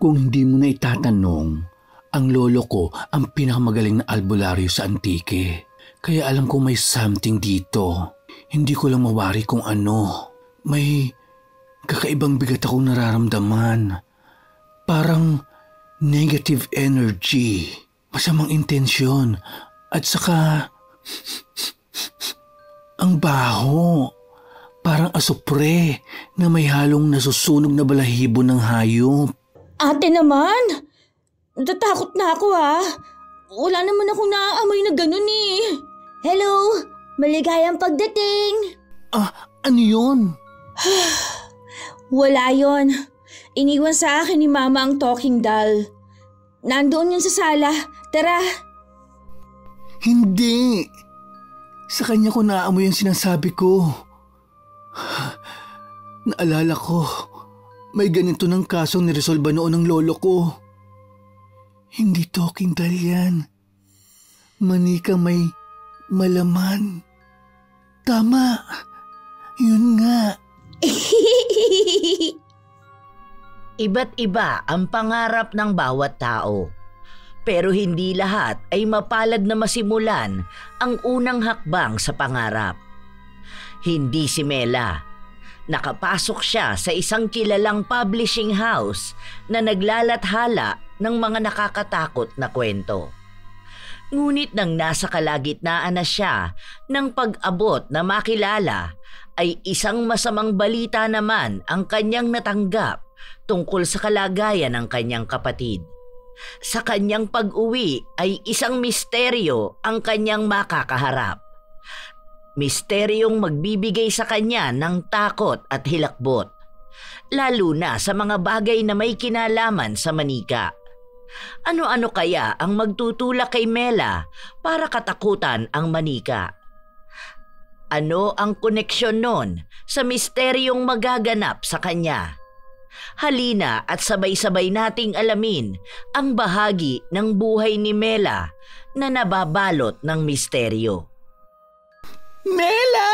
Kung hindi mo na itatanong, ang lolo ko ang pinakamagaling na albularyo sa Antique. Kaya alam ko may something dito. Hindi ko lang mawari kung ano. May kakaibang bigat akong nararamdaman. Parang negative energy, masamang intensyon, at saka ang baho. Parang asupre na may halong nasusunog na balahibo ng hayop. Ate naman, natatakot na ako ha. Wala naman akong naaamoy na ganun eh. Hello, maligayang pagdating. Ano yun? Wala yon. Iniwan sa akin ni Mama ang talking doll. Nandoon yun sa sala. Tara. Hindi. Sa kanya ko naamoy ang sinasabi ko. Naalala ko, may ganito ng kasong niresolba noon ng lolo ko. Hindi talking doll yan. Manika may malaman. Tama. Yun nga. Iba't iba ang pangarap ng bawat tao. Pero hindi lahat ay mapalad na masimulan ang unang hakbang sa pangarap. Hindi si Mela. Nakapasok siya sa isang kilalang publishing house na naglalathala ng mga nakakatakot na kwento. Ngunit nang nasa kalagitnaan na siya ng pag-abot na makilala, ay isang masamang balita naman ang kanyang natanggap tungkol sa kalagayan ng kanyang kapatid. Sa kanyang pag-uwi ay isang misteryo ang kanyang makakaharap. Misteryong magbibigay sa kanya ng takot at hilakbot, lalo na sa mga bagay na may kinalaman sa manika. Ano-ano kaya ang magtutulak kay Mela para katakutan ang manika? Ano ang koneksyon nun sa misteryong magaganap sa kanya? Halina at sabay-sabay nating alamin ang bahagi ng buhay ni Mela na nababalot ng misteryo. Mela!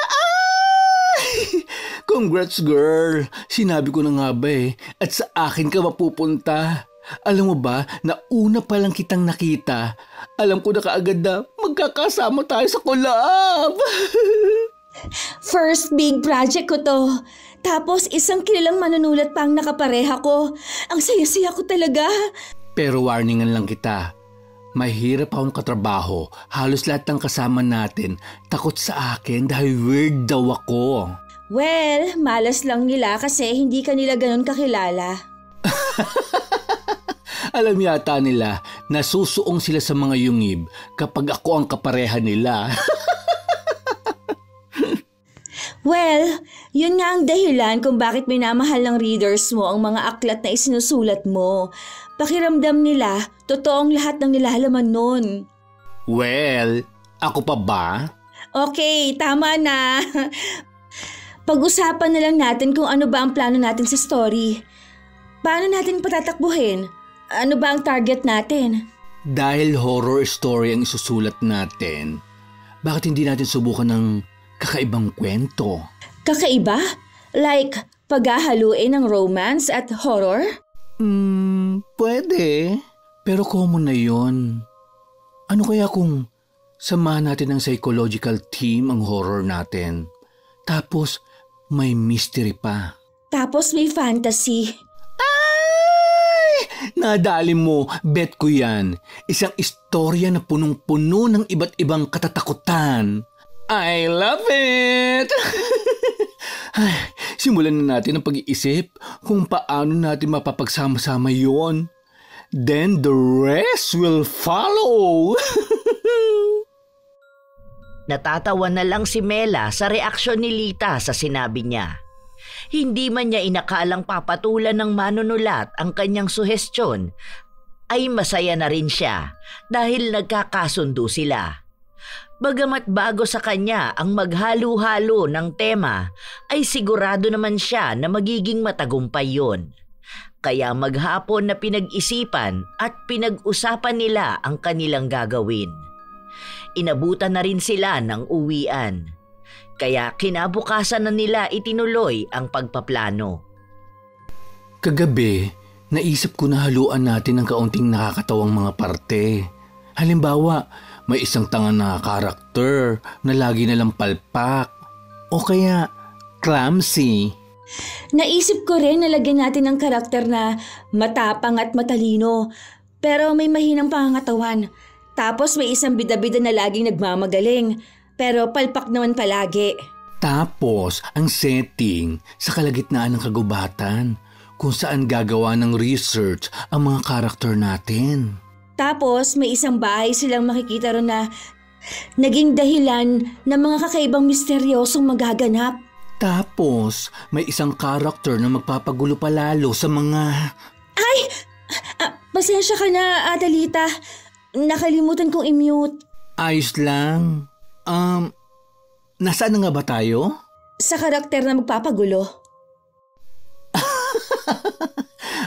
Ay! Congrats, girl! Sinabi ko na nga ba at sa akin ka mapupunta. Alam mo ba na una pa lang kitang nakita, alam ko na kaagad na magkakasama tayo sa collab. First big project ko to. Tapos isang kilalang manunulat pa ang nakapareha ko. Ang saya-saya ko talaga. Pero warningan lang kita. Mahirap akong katrabaho. Halos lahat ng kasama natin takot sa akin dahil weird daw ako. Well, malas lang nila kasi hindi ka nila ganun kakilala. Alam yata nila na susuong sila sa mga yungib kapag ako ang kapareha nila. Well, yun nga ang dahilan kung bakit minamahal ng readers mo ang mga aklat na isinusulat mo. Pakiramdam nila, totoong lahat ng nilalaman nun. Well, ako pa ba? Okay, tama na. Pag-usapan na lang natin kung ano ba ang plano natin sa story. Paano natin patatakbuhin? Ano ba ang target natin? Dahil horror story ang isusulat natin, bakit hindi natin subukan ng kakaibang kwento? Kakaiba? Like paghahaluin ng romance at horror? Pwede. Pero common na yun. Ano kaya kung samahan natin ng psychological team ang horror natin? Tapos may mystery pa. Tapos may fantasy. Ay! Nadali mo, bet ko yan. Isang istorya na punong-puno ng iba't ibang katatakutan. I love it! Ay, simulan na natin ang pag-iisip kung paano natin mapapagsama-sama yon. Then the rest will follow. Natatawa na lang si Mela sa reaksyon ni Lita sa sinabi niya. Hindi man niya inakalang papatulan ng manunulat ang kanyang suhestyon, ay masaya na rin siya dahil nagkakasundo sila. Bagamat bago sa kanya ang maghalo-halo ng tema, ay sigurado naman siya na magiging matagumpay yun. Kaya maghapon na pinag-isipan at pinag-usapan nila ang kanilang gagawin. Inabutan na rin sila ng uwian. Kaya kinabukasan na nila itinuloy ang pagpaplano. Kagabi, Naisip ko na haluan natin ng kaunting nakakatawang mga parte. Halimbawa, may isang tanga na karakter na lagi nalang palpak. O kaya, clumsy. Naisip ko rin na lagyan natin ng karakter na matapang at matalino, pero may mahinang pangangatawan. Tapos may isang bida-bida na laging nagmamagaling, pero palpak naman palagi. Tapos, ang setting sa kalagitnaan ng kagubatan, kung saan gagawa ng research ang mga karakter natin. Tapos may isang bahay silang makikita ron na naging dahilan ng mga kakaibang misteryosong magaganap. Tapos, may isang karakter na magpapagulo palalo sa mga... Ay! Pasensya ka na, Adelita. Nakalimutan kong i-mute. Ayos lang. Nasaan na nga ba tayo? Sa karakter na magpapagulo.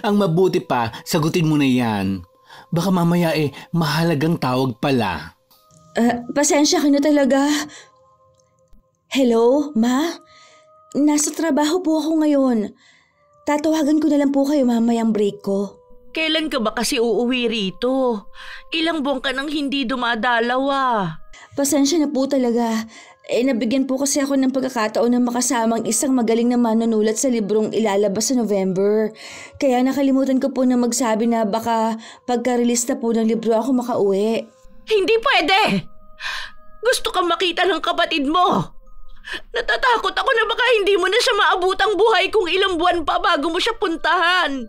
Ang mabuti pa, sagutin mo na yan. Baka mamaya mahalagang tawag pala. Pasensya ka na talaga. Hello, Ma? Nasa trabaho po ako ngayon. Tatawagan ko na lang po kayo mamayang break ko. Kailan ka ba kasi uuwi rito? Ilang buwan ka nang hindi dumadalaw ah. Pasensya na po talaga. Nabigyan po kasi ako ng pagkakataon na makasamang isang magaling na manunulat sa librong ilalabas sa November. Kaya nakalimutan ko po na magsabi na baka pagka-release na po ng libro ako makauwi. Hindi pwede! Gusto kang makita ng kapatid mo. Natatakot ako na baka hindi mo na siya maabutang buhay kung ilang buwan pa bago mo siya puntahan.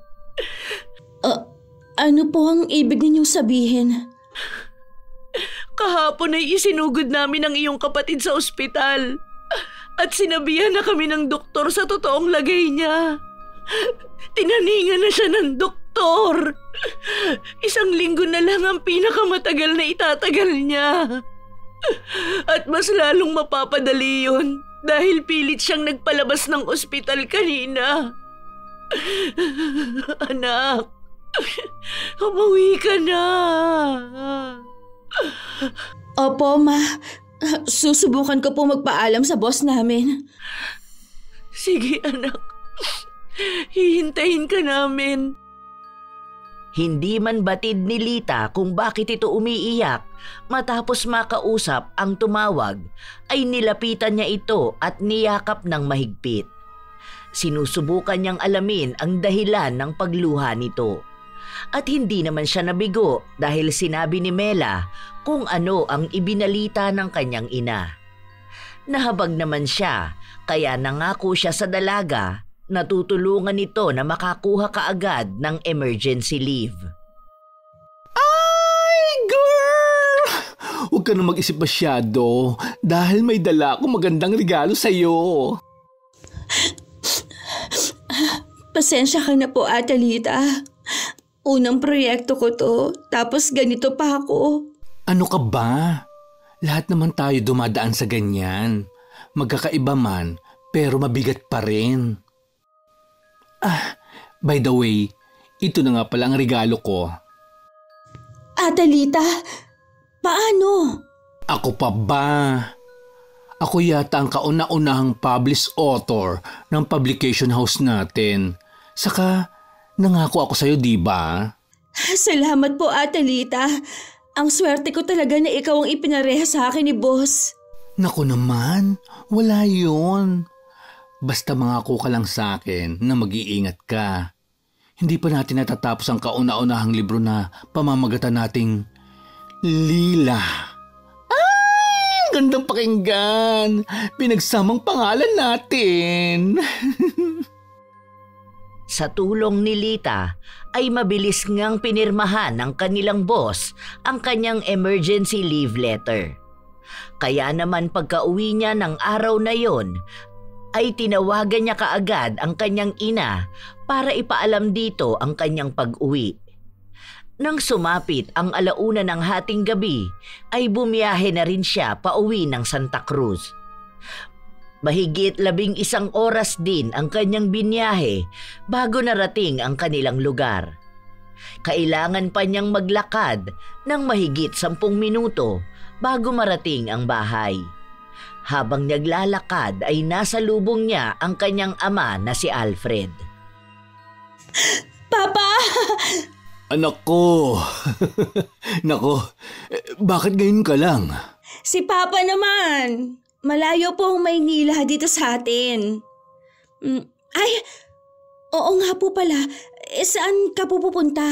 Ano po ang ibig ninyong sabihin? Kahapon ay isinugod namin ang iyong kapatid sa ospital at sinabihan na kami ng doktor sa totoong lagay niya. Tinaningan na siya ng doktor. 1 linggo na lang ang pinakamatagal na itatagal niya. At mas lalong mapapadali yun dahil pilit siyang nagpalabas ng ospital kanina. Anak, umuwi ka na. Opo, Ma. Susubukan ko po magpaalam sa boss namin. Sige, anak. Hihintayin ka namin. Hindi man batid ni Lita kung bakit ito umiiyak, matapos makausap ang tumawag, ay nilapitan niya ito at niyakap ng mahigpit. Sinusubukan niyang alamin ang dahilan ng pagluha nito. At hindi naman siya nabigo dahil sinabi ni Mela kung ano ang ibinalita ng kanyang ina. Nahabag naman siya kaya nangako siya sa dalaga na tutulungan ito na makakuha kaagad ng emergency leave. Ay, girl! Huwag ka na mag-isip masyado dahil may dala akong magandang regalo sa'yo. Pasensya ka na po, Adelita. Unang proyekto ko to, tapos ganito pa ako. Ano ka ba? Lahat naman tayo dumadaan sa ganyan. Magkakaiba man, pero mabigat pa rin. By the way, ito na nga pala ang regalo ko. Adelita, paano? Ako pa ba? Ako yata ang kauna-unahang published author ng publication house natin. Saka, nangako ako sa'yo, di ba? Salamat po, Adelita. Ang swerte ko talaga na ikaw ang ipinareha sa akin ni boss. Naku naman, wala yun. Basta mangako ka lang sa akin na mag-iingat ka. Hindi pa natin natatapos ang kauna-unahang libro na pamamagatan nating Lila. Ay, gandang pakinggan. Pinagsamang pangalan natin. Sa tulong ni Lita, ay mabilis ngang pinirmahan ng kanilang boss ang kanyang emergency leave letter. Kaya naman pagka-uwi niya ng araw na yon, ay tinawagan niya kaagad ang kanyang ina para ipaalam dito ang kanyang pag-uwi. Nang sumapit ang 1:00 ng hating gabi, ay bumiyahe na rin siya pauwi ng Santa Cruz. Mahigit 11 oras din ang kanyang binyahe bago narating ang kanilang lugar. Kailangan pa niyang maglakad ng mahigit 10 minuto bago marating ang bahay. Habang naglalakad ay nasa lubong niya ang kanyang ama na si Alfred. Papa! Anak ko! Nako, bakit ngayon ka lang? Si Papa naman! Malayo po ang Maynila dito sa atin. Ay, oo nga po pala. Saan ka po pupunta?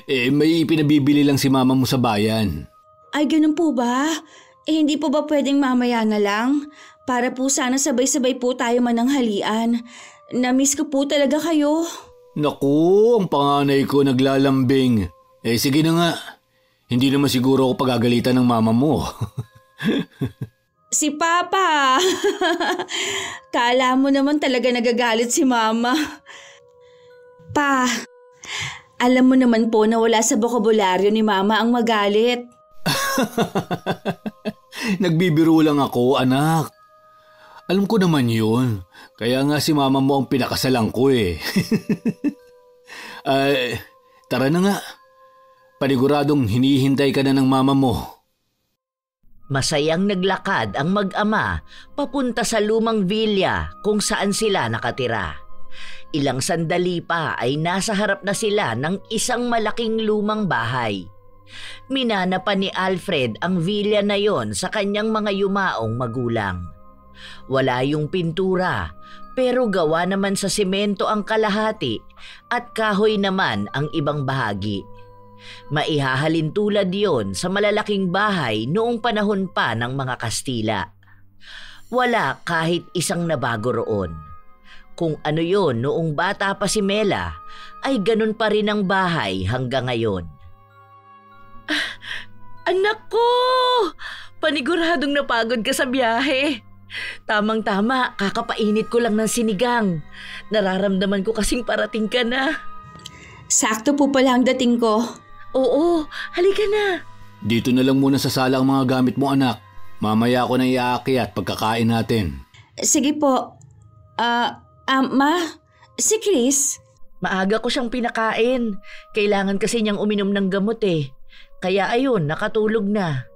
May pinabibili lang si mama mo sa bayan. Ay, ganun po ba? Hindi po ba pwedeng mamaya na lang? Para po sana sabay-sabay po tayo mananghalian. Na-miss ko po talaga kayo. Naku, ang panganay ko naglalambing. Sige na nga. Hindi naman siguro ako pagagalitan ng mama mo. Si Papa! Kala mo naman talaga nagagalit si Mama. Pa, alam mo naman po na wala sa bokabularyo ni Mama ang magalit. Nagbibiro lang ako, anak. Alam ko naman yun. Kaya nga si mama mo ang pinakasalan ko eh. Tara na nga. Paniguradong hinihintay ka na ng mama mo. Masayang naglakad ang mag-ama papunta sa lumang villa kung saan sila nakatira. Ilang sandali pa ay nasa harap na sila ng isang malaking lumang bahay. Minana pa ni Alfred ang villa na yon sa kanyang mga yumaong magulang. Wala yung pintura, pero gawa naman sa semento ang kalahati at kahoy naman ang ibang bahagi. Maihahalin tulad yon sa malalaking bahay noong panahon pa ng mga Kastila. Wala kahit isang nabago roon. Kung ano yon noong bata pa si Mela, ay ganun pa rin ang bahay hanggang ngayon. Anak ko! Paniguradong napagod ka sa biyahe. Tamang-tama, kakapainit ko lang ng sinigang. Nararamdaman ko kasing parating ka na. Sakto po pala ang dating ko. Oo, halika na. Dito na lang muna sa sala ang mga gamit mo, anak. Mamaya ako na iaakyat pagkakain natin. Sige po. Ma, si Chris? Maaga ko siyang pinakain. Kailangan kasi niyang uminom ng gamot eh. Kaya ayun, nakatulog na.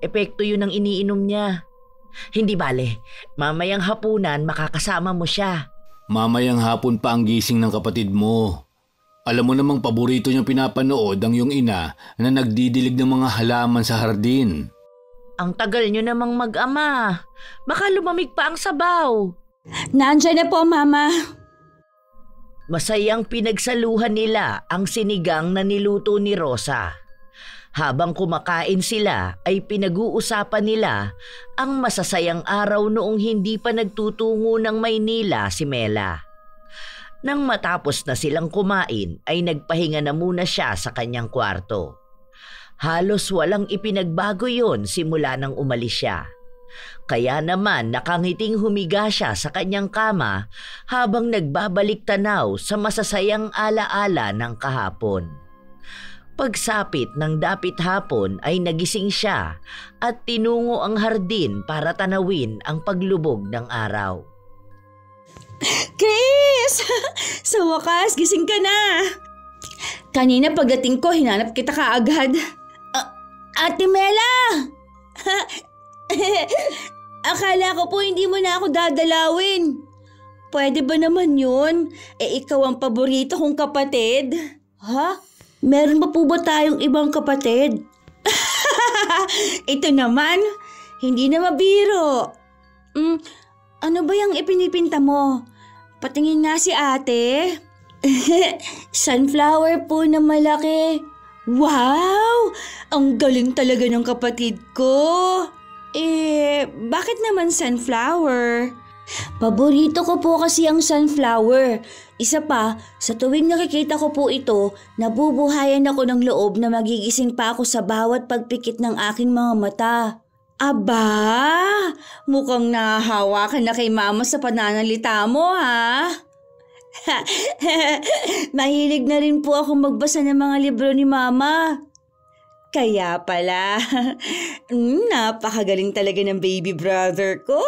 Epekto yun ang iniinom niya. Hindi bale, mamayang hapunan makakasama mo siya. Mamayang hapon pa ang gising ng kapatid mo. Alam mo namang paborito niyang pinapanood ang iyong ina na nagdidilig ng mga halaman sa hardin. Ang tagal niyo namang mag-ama. Baka lumamig pa ang sabaw. Nandiyan na po, Mama. Masayang pinagsaluhan nila ang sinigang na niluto ni Rosa. Habang kumakain sila ay pinag-uusapan nila ang masasayang araw noong hindi pa nagtutungo ng Maynila si Mela. Nang matapos na silang kumain ay nagpahinga na muna siya sa kanyang kwarto. Halos walang ipinagbago yon simula nang umalis siya. Kaya naman nakangiting humiga siya sa kanyang kama habang nagbabalik tanaw sa masasayang alaala ng kahapon. Pagsapit ng dapit hapon ay nagising siya at tinungo ang hardin para tanawin ang paglubog ng araw. Chris! Sa wakas, gising ka na. Kanina pagdating ko, hinanap kita kaagad. Ate Mela! Akala ko po hindi mo na ako dadalawin. Pwede ba naman yun? Ikaw ang paborito kong kapatid. Ha? Meron pa po ba tayong ibang kapatid? Ito naman, hindi na mabiro. Ano ba yung ipinipinta mo? Patingin nga si ate. Sunflower po na malaki. Wow! Ang galing talaga ng kapatid ko. Bakit naman sunflower? Paborito ko po kasi ang sunflower. Isa pa, sa tuwing nakikita ko po ito, nabubuhayan ako ng loob na magigising pa ako sa bawat pagpikit ng aking mga mata. Aba, mukhang nahahawa ka na kay mama sa pananalita mo ha? Mahilig na rin po ako magbasa ng mga libro ni mama. Kaya pala, napakagaling talaga ng baby brother ko.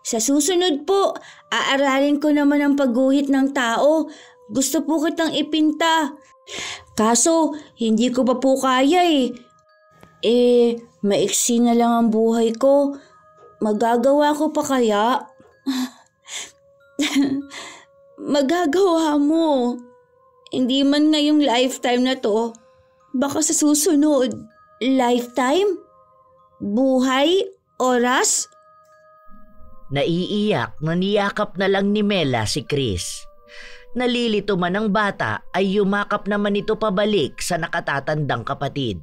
Sa susunod po, aaralin ko naman ang pagguhit ng tao. Gusto po kitang ipinta. Kaso, hindi ko pa po kaya eh. Maiksi na lang ang buhay ko. Magagawa ko pa kaya? Magagawa mo. Hindi man ngayong lifetime na to. Baka sa susunod. Lifetime? Buhay? Oras? Naiiyak na niyakap na lang ni Mela si Chris. Nalilito man ang bata ay yumakap naman ito pabalik sa nakatatandang kapatid.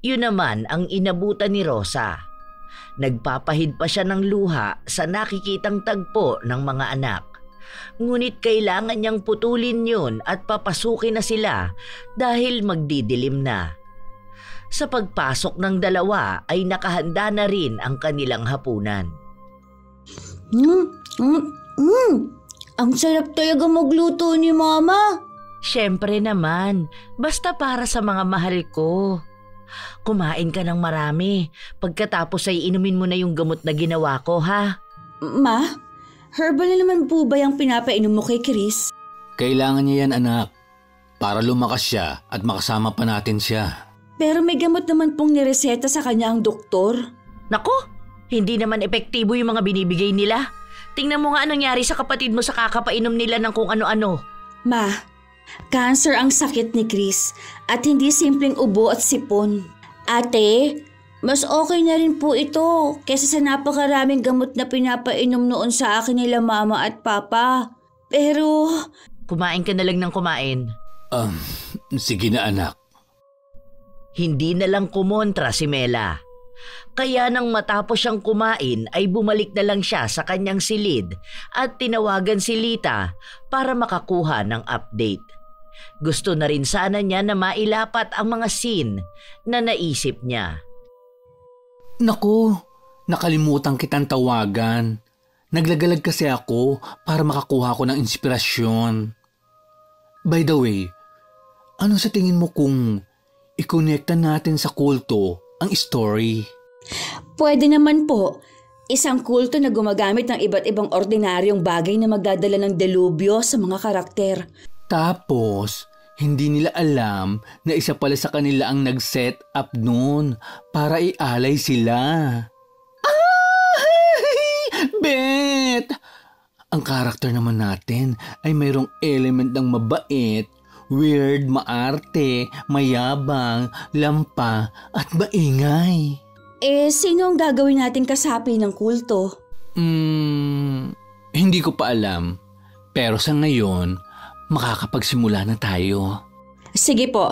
Yun naman ang inabutan ni Rosa. Nagpapahid pa siya ng luha sa nakikitang tagpo ng mga anak. Ngunit kailangan niyang putulin yun at papasukin na sila dahil magdidilim na. Sa pagpasok ng dalawa ay nakahanda na rin ang kanilang hapunan. Ang sarap talaga magluto ni Mama. Siyempre naman, basta para sa mga mahal ko. Kumain ka ng marami. Pagkatapos ay inumin mo na yung gamot na ginawa ko, ha? Ma, herbal na naman po ba yung pinapainom mo kay Chris? Kailangan niya yan, anak. Para lumakas siya at makasama pa natin siya. Pero may gamot naman pong nireseta sa kanya ang doktor. Naku, hindi naman epektibo yung mga binibigay nila. Tingnan mo nga anong nangyari sa kapatid mo sa kakapainom nila ng kung ano-ano. Ma, cancer ang sakit ni Chris at hindi simpleng ubo at sipon. Ate, mas okay na rin po ito kaysa sa napakaraming gamot na pinapainom noon sa akin nila Mama at Papa. Pero... Kumain ka na lang ng kumain. Sige na, anak. Hindi na lang kumontra si Mela. Kaya nang matapos siyang kumain ay bumalik na lang siya sa kanyang silid at tinawagan si Lita para makakuha ng update. Gusto na rin sana niya na mailapat ang mga scene na naisip niya. Naku, nakalimutan kitang tawagan. Naglagalag kasi ako para makakuha ko ng inspirasyon. By the way, ano sa tingin mo kung i-connecta natin sa kulto ang story? Pwede naman po. Isang kulto na gumagamit ng iba't ibang ordinaryong bagay na magdadala ng delubyo sa mga karakter. Tapos, hindi nila alam na isa pala sa kanila ang nag-set up noon para ialay sila. Bet! Ang karakter naman natin ay mayroong element ng mabait, weird, maarte, mayabang, lampa at maingay. Sino ang gagawin nating kasapi ng kulto? Hindi ko pa alam. Pero sa ngayon, makakapagsimula na tayo. Sige po,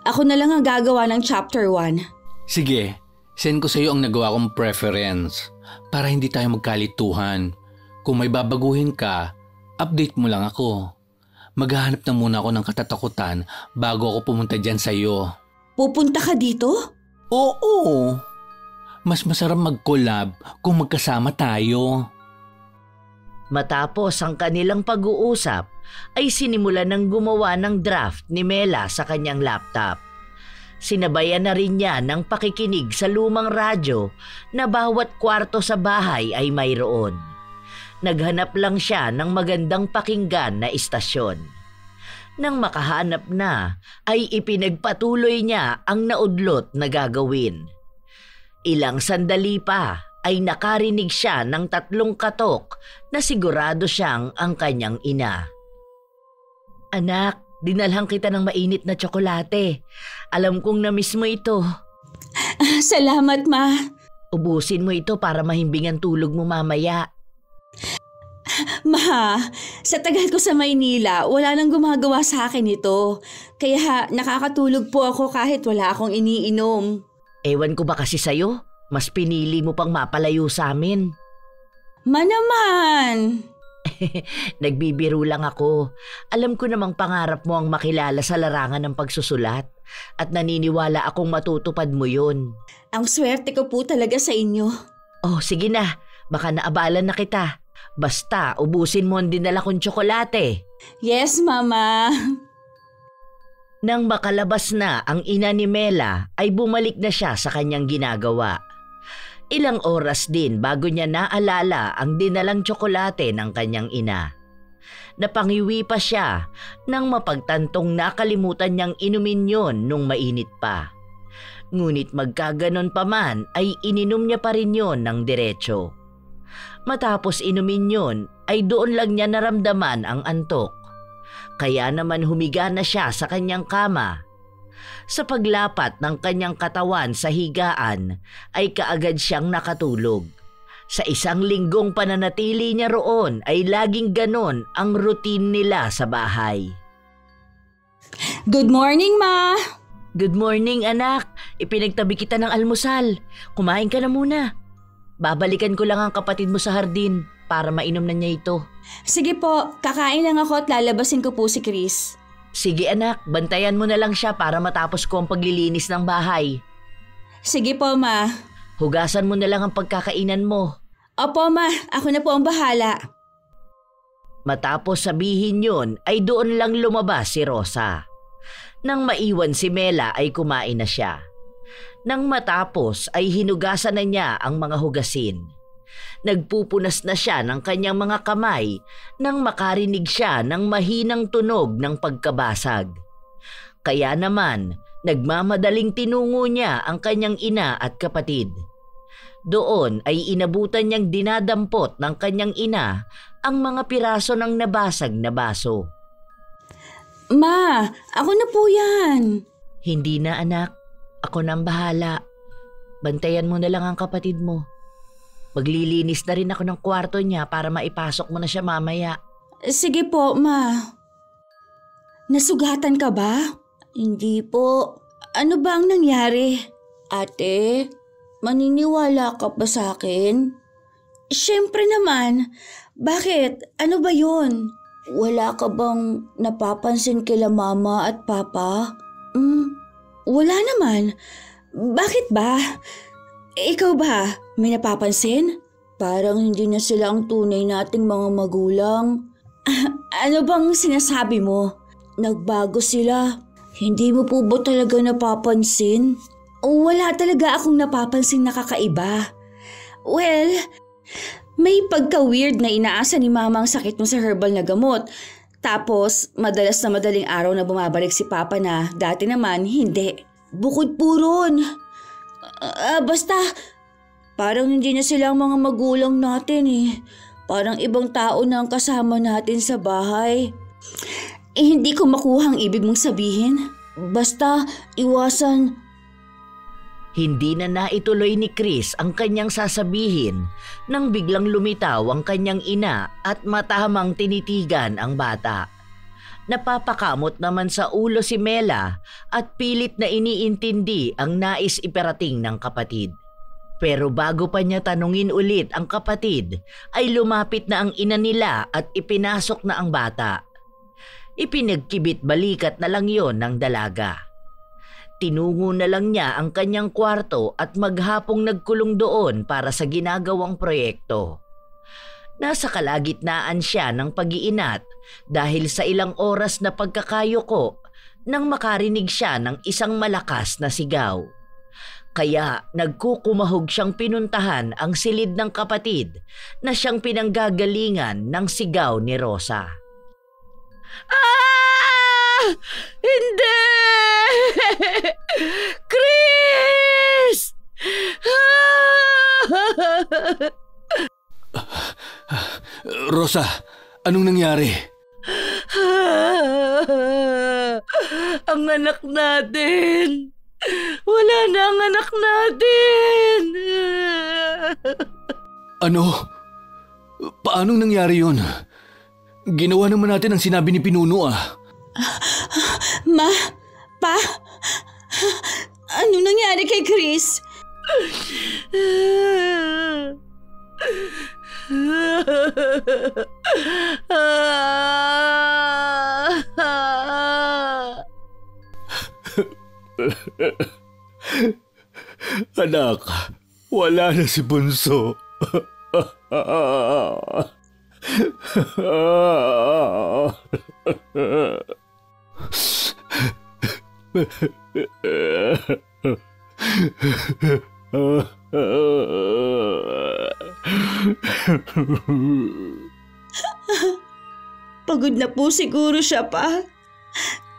ako na lang ang gagawa ng chapter 1. Sige, send ko sa iyo ang nagawa kong preference para hindi tayo magkalituhan. Kung may babaguhin ka, update mo lang ako. Maghahanap na muna ako ng katatakutan bago ako pumunta dyan sa iyo. Pupunta ka dito? Oo. Mas masarap mag-collab kung magkasama tayo. Matapos ang kanilang pag-uusap, ay sinimulan ng gumawa ng draft ni Mela sa kanyang laptop. Sinabayan na rin niya ng pakikinig sa lumang radyo na bawat kwarto sa bahay ay mayroon. Naghanap lang siya ng magandang pakinggan na istasyon. Nang makahanap na, ay ipinagpatuloy niya ang naudlot na gagawin. Ilang sandali pa ay nakarinig siya ng 3 katok na sigurado siyang ang kanyang ina. Anak, dinalhan kita ng mainit na tsokolate. Alam kong na-miss mo ito. Salamat, Ma. Ubusin mo ito para mahimbing ang tulog mo mamaya. Ma, sa tagal ko sa Maynila, wala nang gumagawa sa akin ito. Kaya nakakatulog po ako kahit wala akong iniinom. Ewan ko ba kasi sa'yo? Mas pinili mo pang mapalayo sa amin. Ma naman! Nagbibiro lang ako. Alam ko namang pangarap mo ang makilala sa larangan ng pagsusulat at naniniwala akong matutupad mo yun. Ang swerte ko po talaga sa inyo. Oh, sige na. Baka naabalan na kita. Basta, ubusin mo ang dinala kong tsokolate. Yes, Mama. Nang makalabas na ang ina ni Mela, ay bumalik na siya sa kanyang ginagawa. Ilang oras din bago niya naalala ang dinalang tsokolate ng kanyang ina. Napangiwi pa siya nang mapagtantong nakalimutan niyang inumin yon nung mainit pa. Ngunit magkaganon pa man ay ininom niya pa rin yon ng diretso. Matapos inumin yon ay doon lang niya naramdaman ang antok. Kaya naman humiga na siya sa kanyang kama. Sa paglapat ng kanyang katawan sa higaan ay kaagad siyang nakatulog. Sa 1 linggong pananatili niya roon ay laging ganon ang routine nila sa bahay. Good morning, Ma! Good morning, anak. Ipinagtabi kita ng almusal. Kumain ka na muna. Babalikan ko lang ang kapatid mo sa hardin para mainom na niya ito. Sige po, kakain lang ako at lalabasin ko po si Chris. Sige anak, bantayan mo na lang siya para matapos ko ang paglilinis ng bahay. Sige po, Ma. Hugasan mo na lang ang pagkakainan mo. Opo, Ma. Ako na po ang bahala. Matapos sabihin yun ay doon lang lumabas si Rosa. Nang maiwan si Mela ay kumain na siya. Nang matapos ay hinugasan na niya ang mga hugasin. Nagpupunas na siya ng kanyang mga kamay nang makarinig siya ng mahinang tunog ng pagkabasag. Kaya naman, nagmamadaling tinungo niya ang kanyang ina at kapatid. Doon ay inabutan niyang dinadampot ng kanyang ina ang mga piraso ng nabasag na baso. Ma, ako na po yan. Hindi na anak, ako nang bahala. Bantayan mo na lang ang kapatid mo. Maglilinis na rin ako ng kwarto niya para maipasok mo na siya mamaya. Sige po, Ma. Nasugatan ka ba? Hindi po. Ano ba ang nangyari? Ate, maniniwala ka ba sa akin? Siyempre naman. Bakit? Ano ba yun? Wala ka bang napapansin kila Mama at Papa? Wala naman. Bakit ba? Ikaw ba? May napapansin? Parang hindi na sila ang tunay nating mga magulang. Ano bang sinasabi mo? Nagbago sila. Hindi mo po ba talaga napapansin? Wala talaga akong napapansin na kakaiba. Well, may pagka-weird na inaasa ni Mama ang sakit mo sa herbal na gamot. Tapos, madalas na madaling araw na bumabalik si Papa na dati naman hindi. Bukod po ron. Basta, parang hindi na sila ang mga magulang natin eh. Parang ibang tao na ang kasama natin sa bahay. Hindi ko makuha ang ibig mong sabihin. Basta, iwasan. Hindi na naituloy ni Chris ang kanyang sasabihin nang biglang lumitaw ang kanyang ina at matamang tinitigan ang bata. Napapakamot naman sa ulo si Mela at pilit na iniintindi ang nais iparating ng kapatid. Pero bago pa niya tanungin ulit ang kapatid, ay lumapit na ang ina nila at ipinasok na ang bata. Ipinagkibit balikat na lang yon ng dalaga. Tinungo na lang niya ang kanyang kwarto at maghapong nagkulong doon para sa ginagawang proyekto. Nasa kalagitnaan siya ng pag-iinat dahil sa ilang oras na pagkakayuko nang makarinig siya ng isang malakas na sigaw. Kaya nagkukumahog siyang pinuntahan ang silid ng kapatid na siyang pinanggagalingan ng sigaw ni Rosa. Ah! Hindi! Chris! Rosa, anong nangyari? Ang anak natin! Wala na ang anak natin! Ano? Paanong nangyari yun? Ginawa naman natin ang sinabi ni Pinuno ah. Ma? Pa? Ano nangyari kay Chris? Anak, wala na si Bunso. Pagod na po siguro siya pa.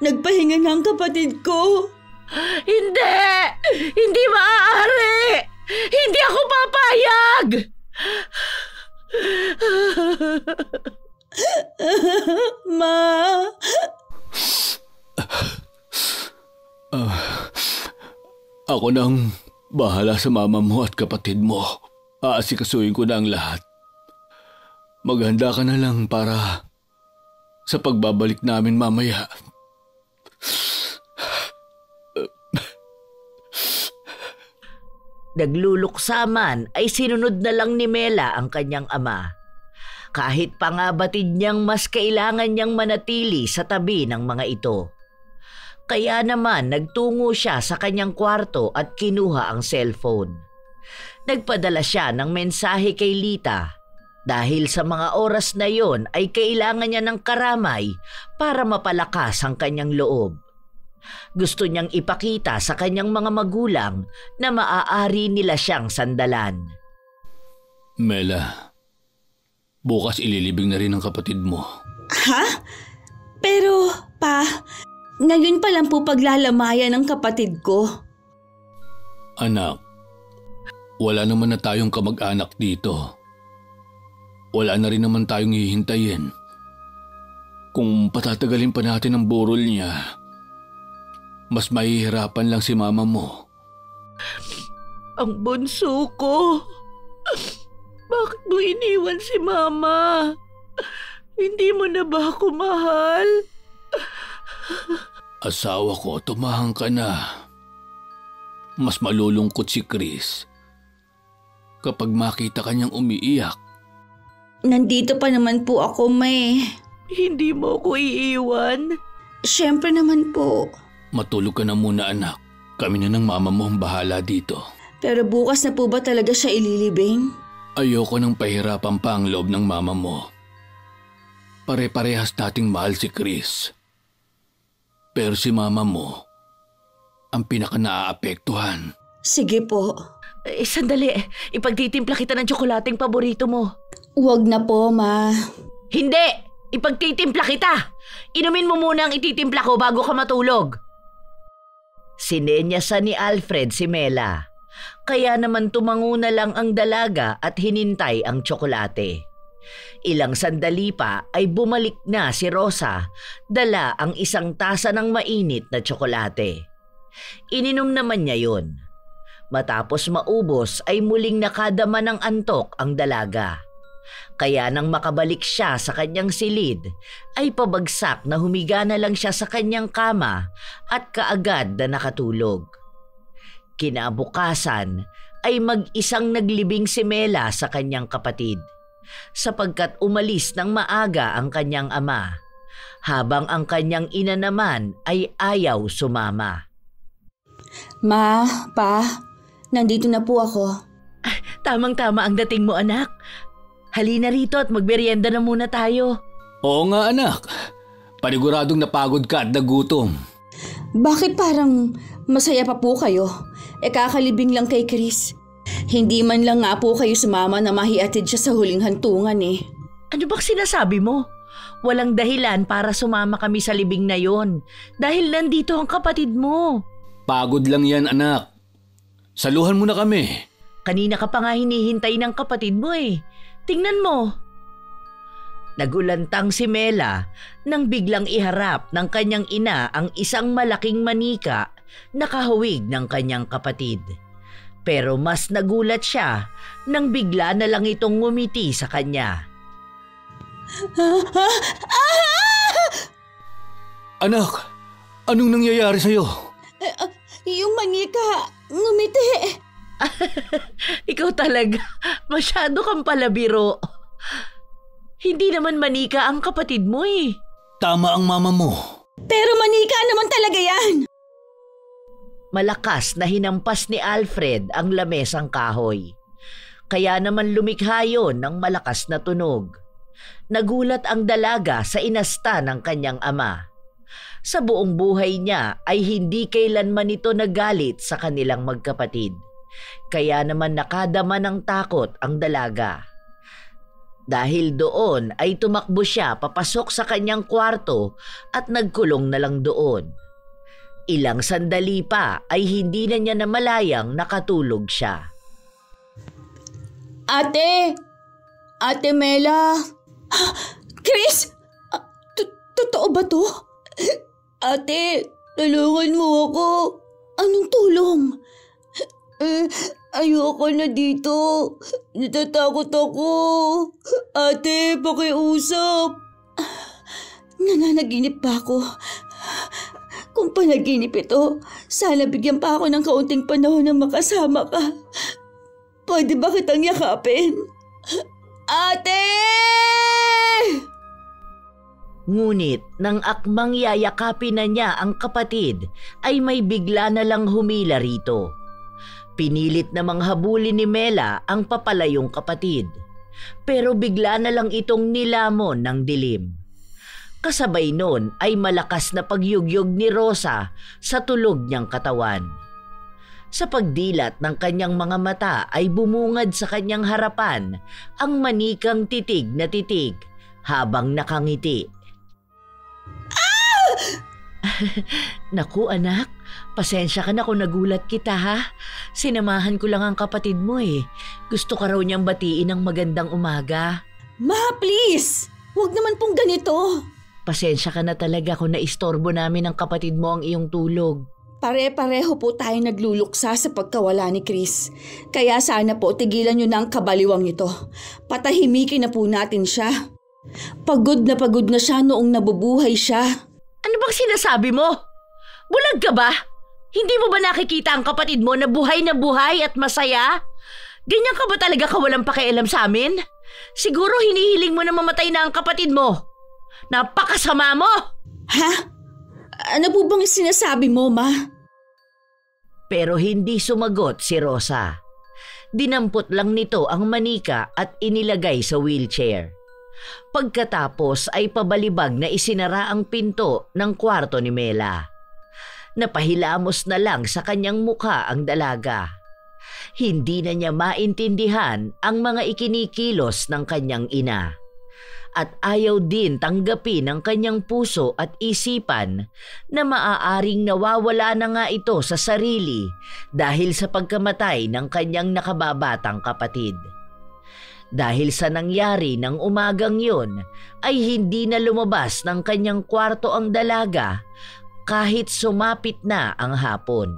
Nagpahinga na ang kapatid ko. Hindi! Hindi maaari! Hindi ako papayag! Ma! Ako nang bahala sa mama mo at kapatid mo. Aasikasuhin ko na ang lahat. Maghanda ka na lang para sa pagbabalik namin mamaya. Nagluluksa man ay sinunod na lang ni Mela ang kanyang ama. Kahit pa nga batid niyang mas kailangan niyang manatili sa tabi ng mga ito. Kaya naman nagtungo siya sa kanyang kwarto at kinuha ang cellphone. Nagpadala siya ng mensahe kay Lita dahil sa mga oras na yon ay kailangan niya ng karamay para mapalakas ang kanyang loob. Gusto niyang ipakita sa kanyang mga magulang na maaari nila siyang sandalan. Mela, bukas ililibing na rin ang kapatid mo. Ha? Pero, Pa, ngayon pa lang po paglalamayan ng kapatid ko. Anak, wala naman na tayong kamag-anak dito. Wala na rin naman tayong hihintayin. Kung patatagalin pa natin ang burol niya, mas mahihirapan lang si mama mo. Ang bunso ko. Bakit mo iniwan si mama? Hindi mo na ba ako mahal? Asawa ko, tumahang ka na. Mas malulungkot si Chris kapag makita kanyang umiiyak. Nandito pa naman po ako, May. Hindi mo ko iiwan? Siyempre naman po. Matulog ka na muna, anak. Kami na ng mama mo ang bahala dito. Pero bukas na po ba talaga siya ililibing? Ayoko nang pahirapan pa ang loob ng mama mo. Pare-parehas nating mahal si Chris. Pero si mama mo ang pinaka-naaapektuhan. Sige po. Sandali. Ipagtitimpla kita ng tsokolating paborito mo. Huwag na po, Ma. Hindi! Ipagtitimpla kita! Inumin mo muna ang ititimpla ko bago ka matulog. Sinenyasan ni Alfred si Mela. Kaya naman tumango na lang ang dalaga at hinintay ang tsokolate. Ilang sandali pa ay bumalik na si Rosa, dala ang isang tasa ng mainit na tsokolate. Ininom naman niya yun. Matapos maubos ay muling nakadama ng antok ang dalaga. Kaya nang makabalik siya sa kanyang silid, ay pabagsak na humiga na lang siya sa kanyang kama at kaagad na nakatulog. Kinabukasan ay mag-isang naglibing si Mela sa kanyang kapatid, sapagkat umalis ng maaga ang kanyang ama, habang ang kanyang ina naman ay ayaw sumama. Ma, Pa, nandito na po ako. Tamang-tama ang dating mo, anak. Halina rito at magmerienda na muna tayo. Oo nga, anak. Paniguradong napagod ka at nagutom. Bakit parang masaya pa po kayo? Kakalibing lang kay Chris. Hindi man lang nga po kayo sumama na mahiatid siya sa huling hantungan eh. Ano bang sinasabi mo? Walang dahilan para sumama kami sa libing na yon. Dahil nandito ang kapatid mo. Pagod lang yan, anak. Saluhan mo na kami. Kanina ka pa nga hinihintay ng kapatid mo eh. Tingnan mo. Nagulantang si Mela nang biglang iharap ng kanyang ina ang isang malaking manika na kahawig ng kanyang kapatid. Pero mas nagulat siya nang bigla na lang itong ngumiti sa kanya. Anak, anong nangyayari sa'yo? Yung manika, ngumiti. Ikaw talaga, masyado kang palabiro. Hindi naman manika ang kapatid mo eh. Tama ang mama mo. Pero manika naman talaga yan. Malakas na hinampas ni Alfred ang lamesang kahoy. Kaya naman lumikha yon ng malakas na tunog. Nagulat ang dalaga sa inasta ng kanyang ama. Sa buong buhay niya ay hindi kailanman ito nagalit sa kanilang magkapatid. Kaya naman nakadama ng takot ang dalaga. Dahil doon ay tumakbo siya papasok sa kanyang kwarto at nagkulong na lang doon. Ilang sandali pa ay hindi na niya namalayang nakatulog siya. Ate! Ate Mela! Chris! Totoo ba to? Ate, tulungan mo ako. Anong tulong? Ayoko na dito. Natatakot ako. Ate, pakiusap. Nananaginip ba ako? Kung panaginip ito, sana bigyan pa ako ng kaunting panahon na makasama ka. Pwede ba kitang yakapin? Ate! Ngunit nang akmang yayakapin na niya ang kapatid, ay may bigla na lang humila rito. Pinilit namang habulin ni Mela ang papalayong kapatid. Pero bigla na lang itong nilamon ng dilim. Kasabay nun ay malakas na pagyugyog ni Rosa sa tulog niyang katawan. Sa pagdilat ng kanyang mga mata ay bumungad sa kanyang harapan ang manikang titig na titig habang nakangiti. Naku anak, pasensya ka na kung nagulat kita ha. Sinamahan ko lang ang kapatid mo eh. Gusto ka raw niyang batiin ng magandang umaga. Ma, please! Huwag naman pong ganito. Pasensya ka na talaga kung naistorbo namin ang kapatid mo ang iyong tulog. Pare-pareho po tayo nagluluksa sa pagkawala ni Chris. Kaya sana po tigilan niyo na ang kabaliwang ito. Patahimikin na po natin siya. Pagod na siya noong nabubuhay siya. Ano bang sinasabi mo? Bulag ka ba? Hindi mo ba nakikita ang kapatid mo na buhay at masaya? Ganyan ka ba talaga kawalang pakialam sa amin? Siguro hinihiling mo na mamatay na ang kapatid mo. Napakasama mo! Ha? Ano po bang sinasabi mo, Ma? Pero hindi sumagot si Rosa. Dinampot lang nito ang manika at inilagay sa wheelchair. Pagkatapos ay pabalibag na isinara ang pinto ng kwarto ni Mela. Napahilamos na lang sa kanyang mukha ang dalaga. Hindi na niya maintindihan ang mga ikinikilos ng kanyang ina. At ayaw din tanggapin ng kanyang puso at isipan na maaaring nawawala na nga ito sa sarili dahil sa pagkamatay ng kanyang nakababatang kapatid. Dahil sa nangyari ng umagang yon ay hindi na lumabas ng kanyang kwarto ang dalaga kahit sumapit na ang hapon.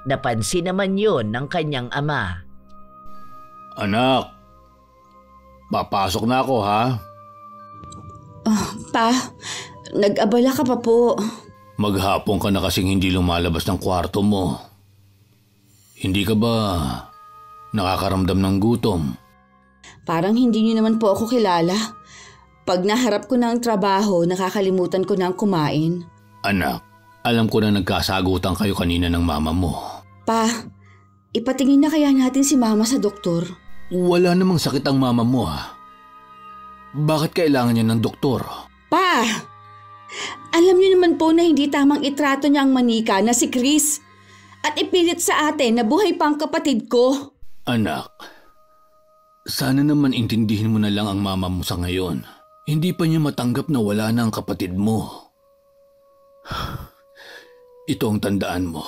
Napansin naman yon ng kanyang ama. Anak, papasok na ako ha? Pa, nag-abala ka pa po. Maghapon ka na kasing hindi lumalabas ng kwarto mo. Hindi ka ba nakakaramdam ng gutom? Parang hindi niyo naman po ako kilala. Pag naharap ko na ang trabaho, nakakalimutan ko na ang kumain. Anak, alam ko na nagkasagutan kayo kanina ng mama mo. Pa, ipatingin na kaya natin si mama sa doktor? Wala namang sakit ang mama mo ha. Bakit kailangan niya ng doktor? Pa, alam niyo naman po na hindi tamang itrato niya ang manika na si Chris. At ipilit sa atin na buhay pa ang kapatid ko. Anak, sana naman intindihin mo na lang ang mama mo sa ngayon. Hindi pa niya matanggap na wala na ang kapatid mo. Ito ang tandaan mo.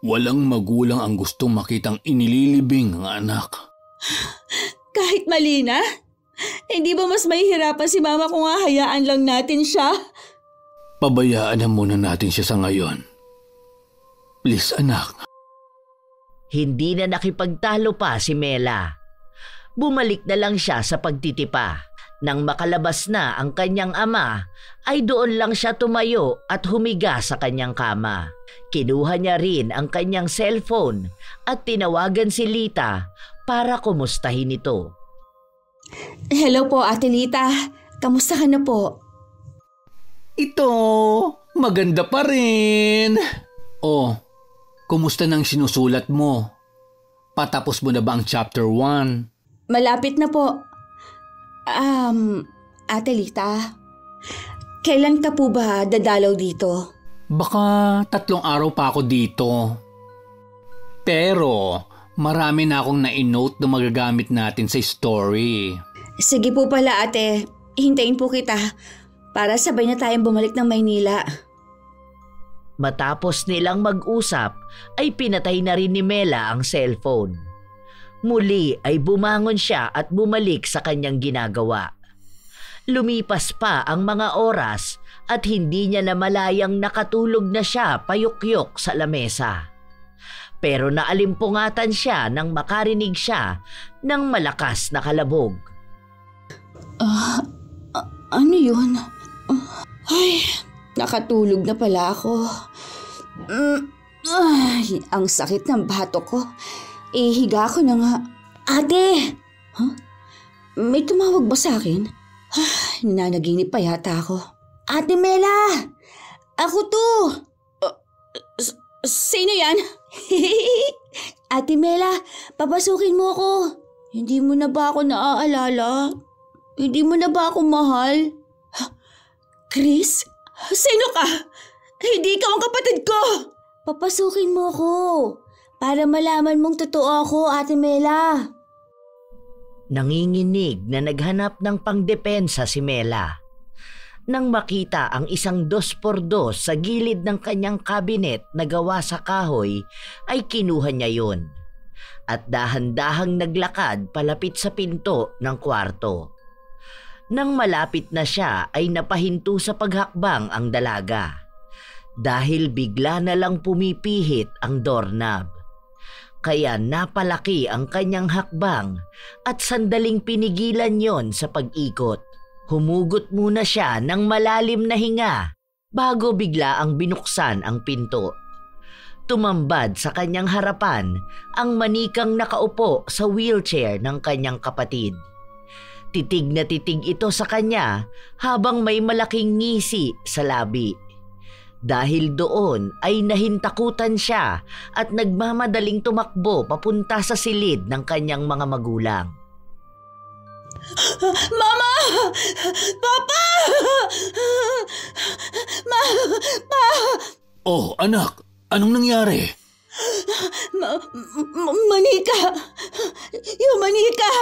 Walang magulang ang gustong makitang inililibing ang anak. Kahit mali na? Hindi ba mas mahihirapan si mama kung hahayaan lang natin siya? Pabayaan na muna natin siya sa ngayon. Please, anak. Hindi na nakipagtalo pa si Mela. Bumalik na lang siya sa pagtitipa. Nang makalabas na ang kanyang ama, ay doon lang siya tumayo at humiga sa kanyang kama. Kinuha niya rin ang kanyang cellphone at tinawagan si Lita para kumustahin ito. Hello po, Ate Lita. Kamusta ka na po? Ito, maganda pa rin. Oh, kumusta nang sinusulat mo? Patapos mo na ba ang chapter 1? Malapit na po. Ate Lita, kailan ka po ba dadalaw dito? Baka 3 araw pa ako dito. Pero marami na akong na-note na magagamit natin sa story. Sige po pala ate, hintayin po kita para sabay na tayong bumalik ng Maynila. Matapos nilang mag-usap ay pinatay na rin ni Mela ang cellphone. Muli ay bumangon siya at bumalik sa kanyang ginagawa. Lumipas pa ang mga oras at hindi niya namalayang nakatulog na siya payukyok sa lamesa. Pero naalimpungatan siya nang makarinig siya ng malakas na kalabog. Ano yun? Ay, nakatulog na pala ako. Ay, ang sakit ng batok ko. Higa ko na nga. Ate! Huh? May tumawag ba sa akin? Nanaginip pa yata ako. Ate Mela! Ako to! Sino yan? Ate Mela, papasukin mo ako. Hindi mo na ba ako naaalala? Hindi mo na ba ako mahal? Chris? Sino ka? Hindi ikaw ang kapatid ko! Papasukin mo ako para malaman mong totoo ako, Ate Mela. Nanginginig na naghanap ng pangdepensa si Mela. Nang makita ang isang 2x2 sa gilid ng kanyang kabinet na gawa sa kahoy, ay kinuha niya yun. At dahan-dahang naglakad palapit sa pinto ng kwarto. Nang malapit na siya ay napahinto sa paghakbang ang dalaga. Dahil bigla na lang pumipihit ang doorknob. Kaya napalaki ang kanyang hakbang at sandaling pinigilan yon sa pag-ikot. Humugot muna siya ng malalim na hinga bago bigla ang binuksan ang pinto. Tumambad sa kanyang harapan ang manikang nakaupo sa wheelchair ng kanyang kapatid. Titig na titig ito sa kanya habang may malaking ngisi sa labi. Dahil doon ay nahintakutan siya at nagmamadaling tumakbo papunta sa silid ng kanyang mga magulang. Mama! Papa! Pa! Oh, anak, anong nangyari? Manika! Yung manika!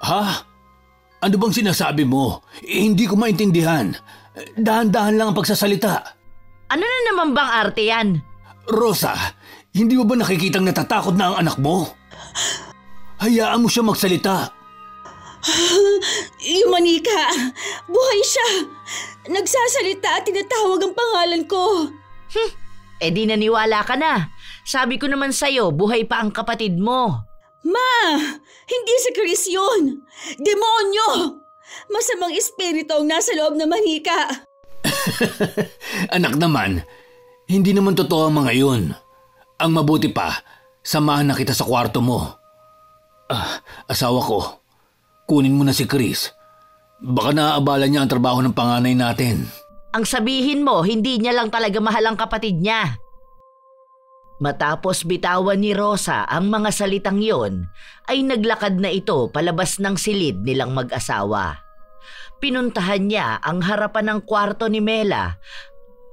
Ha? Ano bang sinasabi mo? Hindi ko maintindihan. Dahan-dahan lang ang pagsasalita. Ano na naman bang arte yan? Rosa, hindi mo ba nakikitang natatakot na ang anak mo? Hayaan mo siya magsalita. Yung manika, buhay siya. Nagsasalita at tinatawag ang pangalan ko. Di naniwala ka na. Sabi ko naman sa'yo, buhay pa ang kapatid mo. Ma, hindi si Chris yun. Demonyo! Masamang espiritu ang nasa loob ng manika. Anak naman, hindi naman totoo ang mga yun. Ang mabuti pa, samahan na kita sa kwarto mo. Asawa ko, kunin mo na si Chris. Baka naaabala niya ang trabaho ng panganay natin. Ang sabihin mo, hindi niya lang talaga mahal ang kapatid niya. Matapos bitawan ni Rosa ang mga salitang yon, ay naglakad na ito palabas ng silid nilang mag-asawa. Pinuntahan niya ang harapan ng kwarto ni Mela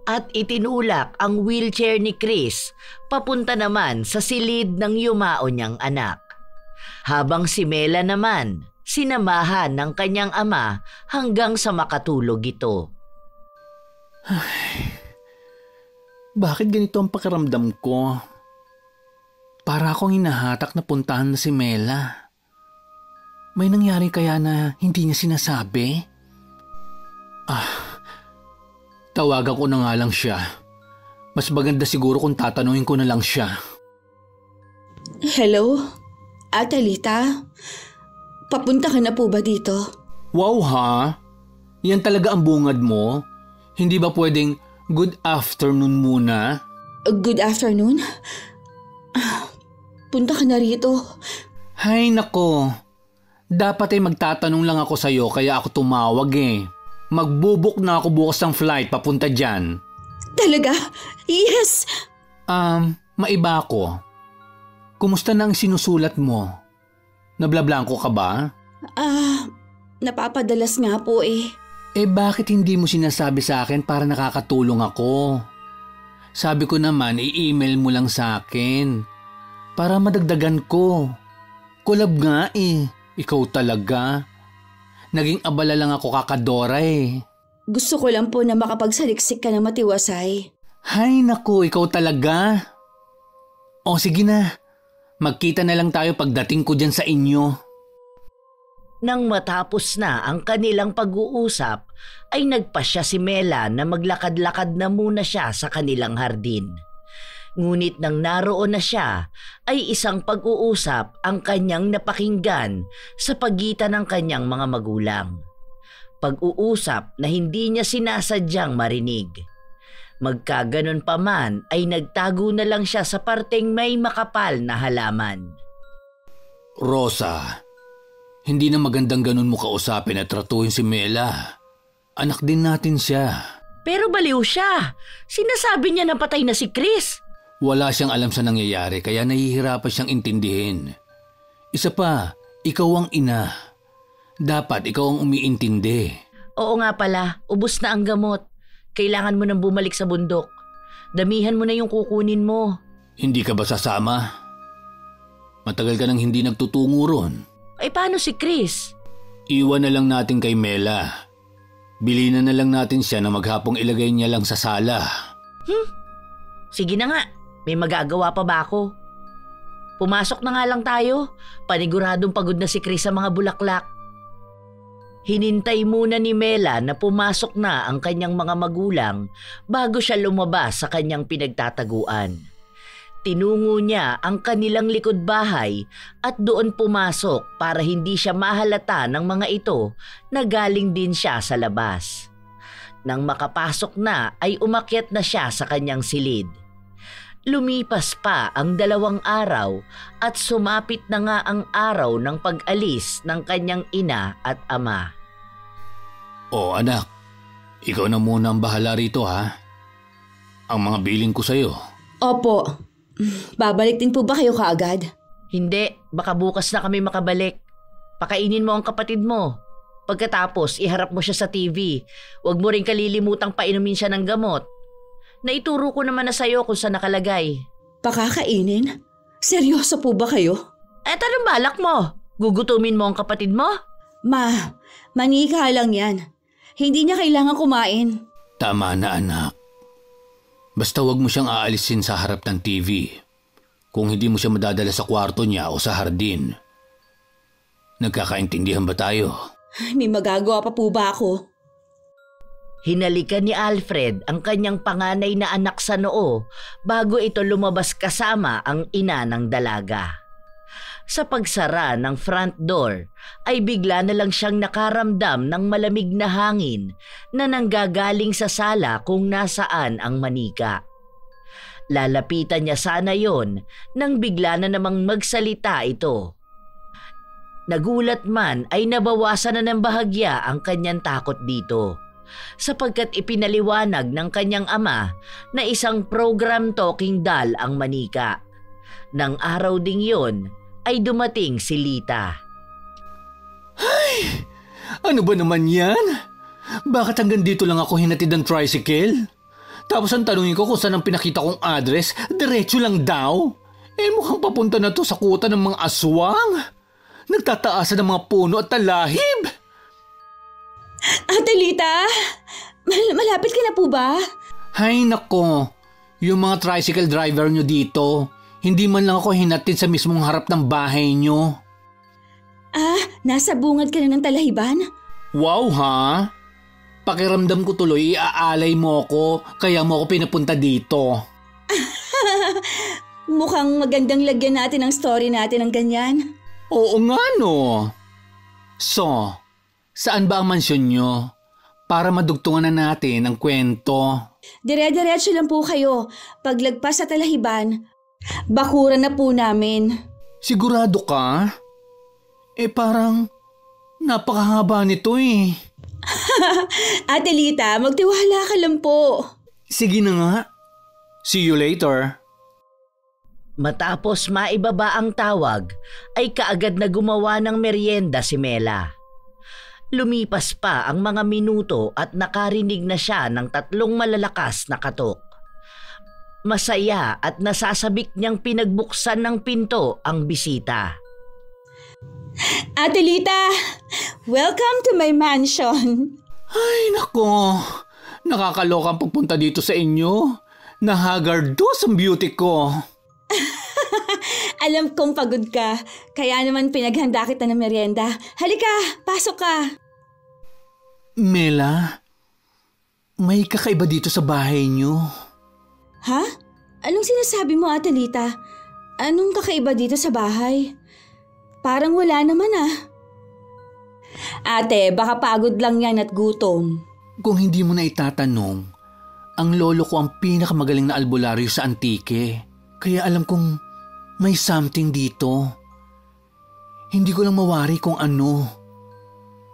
at itinulak ang wheelchair ni Chris papunta naman sa silid ng yumao niyang anak. Habang si Mela naman, sinamahan ng kanyang ama hanggang sa makatulog ito. Bakit ganito ang pakiramdam ko? Para akong hinahatak na puntahan na si Mela. May nangyari kaya na hindi niya sinasabi? Tawagan ko na nga lang siya. Mas maganda siguro kung tatanungin ko na lang siya. Hello? Atalita? Papunta ka na po ba dito? Wow ha? Yan talaga ang bungad mo? Hindi ba pwedeng good afternoon muna? Good afternoon? Punta ka na rito. Hay nako. Dapat ay magtatanong lang ako sa'yo kaya ako tumawag eh. Magbubuk na ako bukas ng flight papunta dyan. Talaga? Yes! Maiba ako. Kumusta na ang sinusulat mo? Nablablanko ka ba? Napapadalas nga po eh. Bakit hindi mo sinasabi sa akin para nakakatulong ako? Sabi ko naman, i-email mo lang sa akin. Para madagdagan ko. Collab nga eh. Ikaw talaga. Naging abala lang ako kakadora eh. Gusto ko lang po na makapagsaliksik ka na matiwasay. Hay naku, ikaw talaga. O sige na. Magkita na lang tayo pagdating ko dyan sa inyo. Nang matapos na ang kanilang pag-uusap, ay nagpasya si Mela na maglakad-lakad na muna siya sa kanilang hardin. Ngunit nang naroon na siya, ay isang pag-uusap ang kanyang napakinggan sa pagitan ng kanyang mga magulang. Pag-uusap na hindi niya sinasadyang marinig. Magkaganon pa man ay nagtago na lang siya sa parteng may makapal na halaman. Rosa, hindi na magandang ganun mo kausapin at tratuhin si Mela. Anak din natin siya. Pero baliw siya. Sinasabi niya na patay na si Chris. Wala siyang alam sa nangyayari kaya nahihirapan siyang intindihin. Isa pa, ikaw ang ina. Dapat ikaw ang umiintindi. Oo nga pala, ubos na ang gamot. Kailangan mo nang bumalik sa bundok. Damihan mo na yung kukunin mo. Hindi ka ba sasama? Matagal ka nang hindi nagtutungo ron. Ay paano si Chris? Iwan na lang natin kay Mela. Bilinan na lang natin siya na maghapong ilagay niya lang sa sala. Sige na nga, may magagawa pa ba ako? Pumasok na nga lang tayo. Paniguradong pagod na si Chris sa mga bulaklak. Hinintay muna ni Mela na pumasok na ang kanyang mga magulang bago siya lumabas sa kanyang pinagtataguan. Tinungo niya ang kanilang likod bahay at doon pumasok para hindi siya mahalata ng mga ito na galing din siya sa labas. Nang makapasok na ay umakyat na siya sa kanyang silid. Lumipas pa ang 2 araw at sumapit na nga ang araw ng pag-alis ng kanyang ina at ama. O anak, ikaw na muna ang bahala rito ha. Ang mga biling ko sa'yo. Opo. Babalik din po ba kayo kaagad? Hindi, baka bukas na kami makabalik. Pakainin mo ang kapatid mo. Pagkatapos, iharap mo siya sa TV. Huwag mo rin kalilimutang painumin siya ng gamot. Naituro ko naman na sa'yo kung saan nakalagay. Pakakainin? Seryoso po ba kayo? Anong balak mo? Gugutumin mo ang kapatid mo? Ma, manika lang yan. Hindi niya kailangan kumain. Tama na anak. Basta wag mo siyang aalisin sa harap ng TV. Kung hindi mo siya madadala sa kwarto niya o sa hardin. Nagkakaintindihan ba tayo? May magagawa pa po ba ako? Hinalikan ni Alfred ang kanyang panganay na anak sa noo bago ito lumabas kasama ang ina ng dalaga. Sa pagsara ng front door ay bigla na lang siyang nakaramdam ng malamig na hangin na nanggagaling sa sala kung nasaan ang manika. Lalapitan niya sana yon nang bigla na namang magsalita ito. Nagulat man ay nabawasan na ng bahagya ang kanyang takot dito sapagkat ipinaliwanag ng kanyang ama na isang program talking doll ang manika. Nang araw ding yon ay dumating si Lita. Ay! Ano ba naman yan? Bakit hanggang dito lang ako hinatid ng tricycle? Tapos ang tanungin ko kung saan ang pinakita kong address, diretso lang daw. Mukhang papunta na to sa kuta ng mga aswang. Nagtataasan ng mga puno at talahib. Ate Lita, malapit ka na po ba? Hay nako, yung mga tricycle driver nyo dito, hindi man lang ako hinatid sa mismong harap ng bahay nyo. Nasa bungad ka na ng talahiban? Wow ha? Pakiramdam ko tuloy iaalay mo ko, kaya mo ako pinapunta dito. Mukhang magandang lagyan natin ang story natin ng ganyan. Oo nga no. So, saan ba ang mansyon nyo? Para madugtungan na natin ang kwento. Dire-diretso lang po kayo. Paglagpas sa talahiban, bakuran na po namin. Sigurado ka? Parang napakahaba nito eh. Ate Lita, magtiwala ka lang po. Sige na nga. See you later. Matapos maibaba ang tawag, ay kaagad na gumawa ng merienda si Mela. Lumipas pa ang mga minuto at nakarinig na siya ng 3 malalakas na katok. Masaya at nasasabik niyang pinagbuksan ng pinto ang bisita. Ate Lita, welcome to my mansion. Ay nako, nakakalokang pagpunta dito sa inyo. Nahagardos ang beauty ko. Alam kong pagod ka, kaya naman pinaghanda kita ng merienda. Halika, pasok ka. Mela, may kakaiba dito sa bahay niyo. Ha? Anong sinasabi mo, Ate Lita? Anong kakaiba dito sa bahay? Parang wala naman ah. Ate, baka pagod lang yan at gutom. Kung hindi mo na itatanong, ang lolo ko ang pinakamagaling na albularyo sa Antique. Kaya alam kong may something dito. Hindi ko lang mawari kung ano.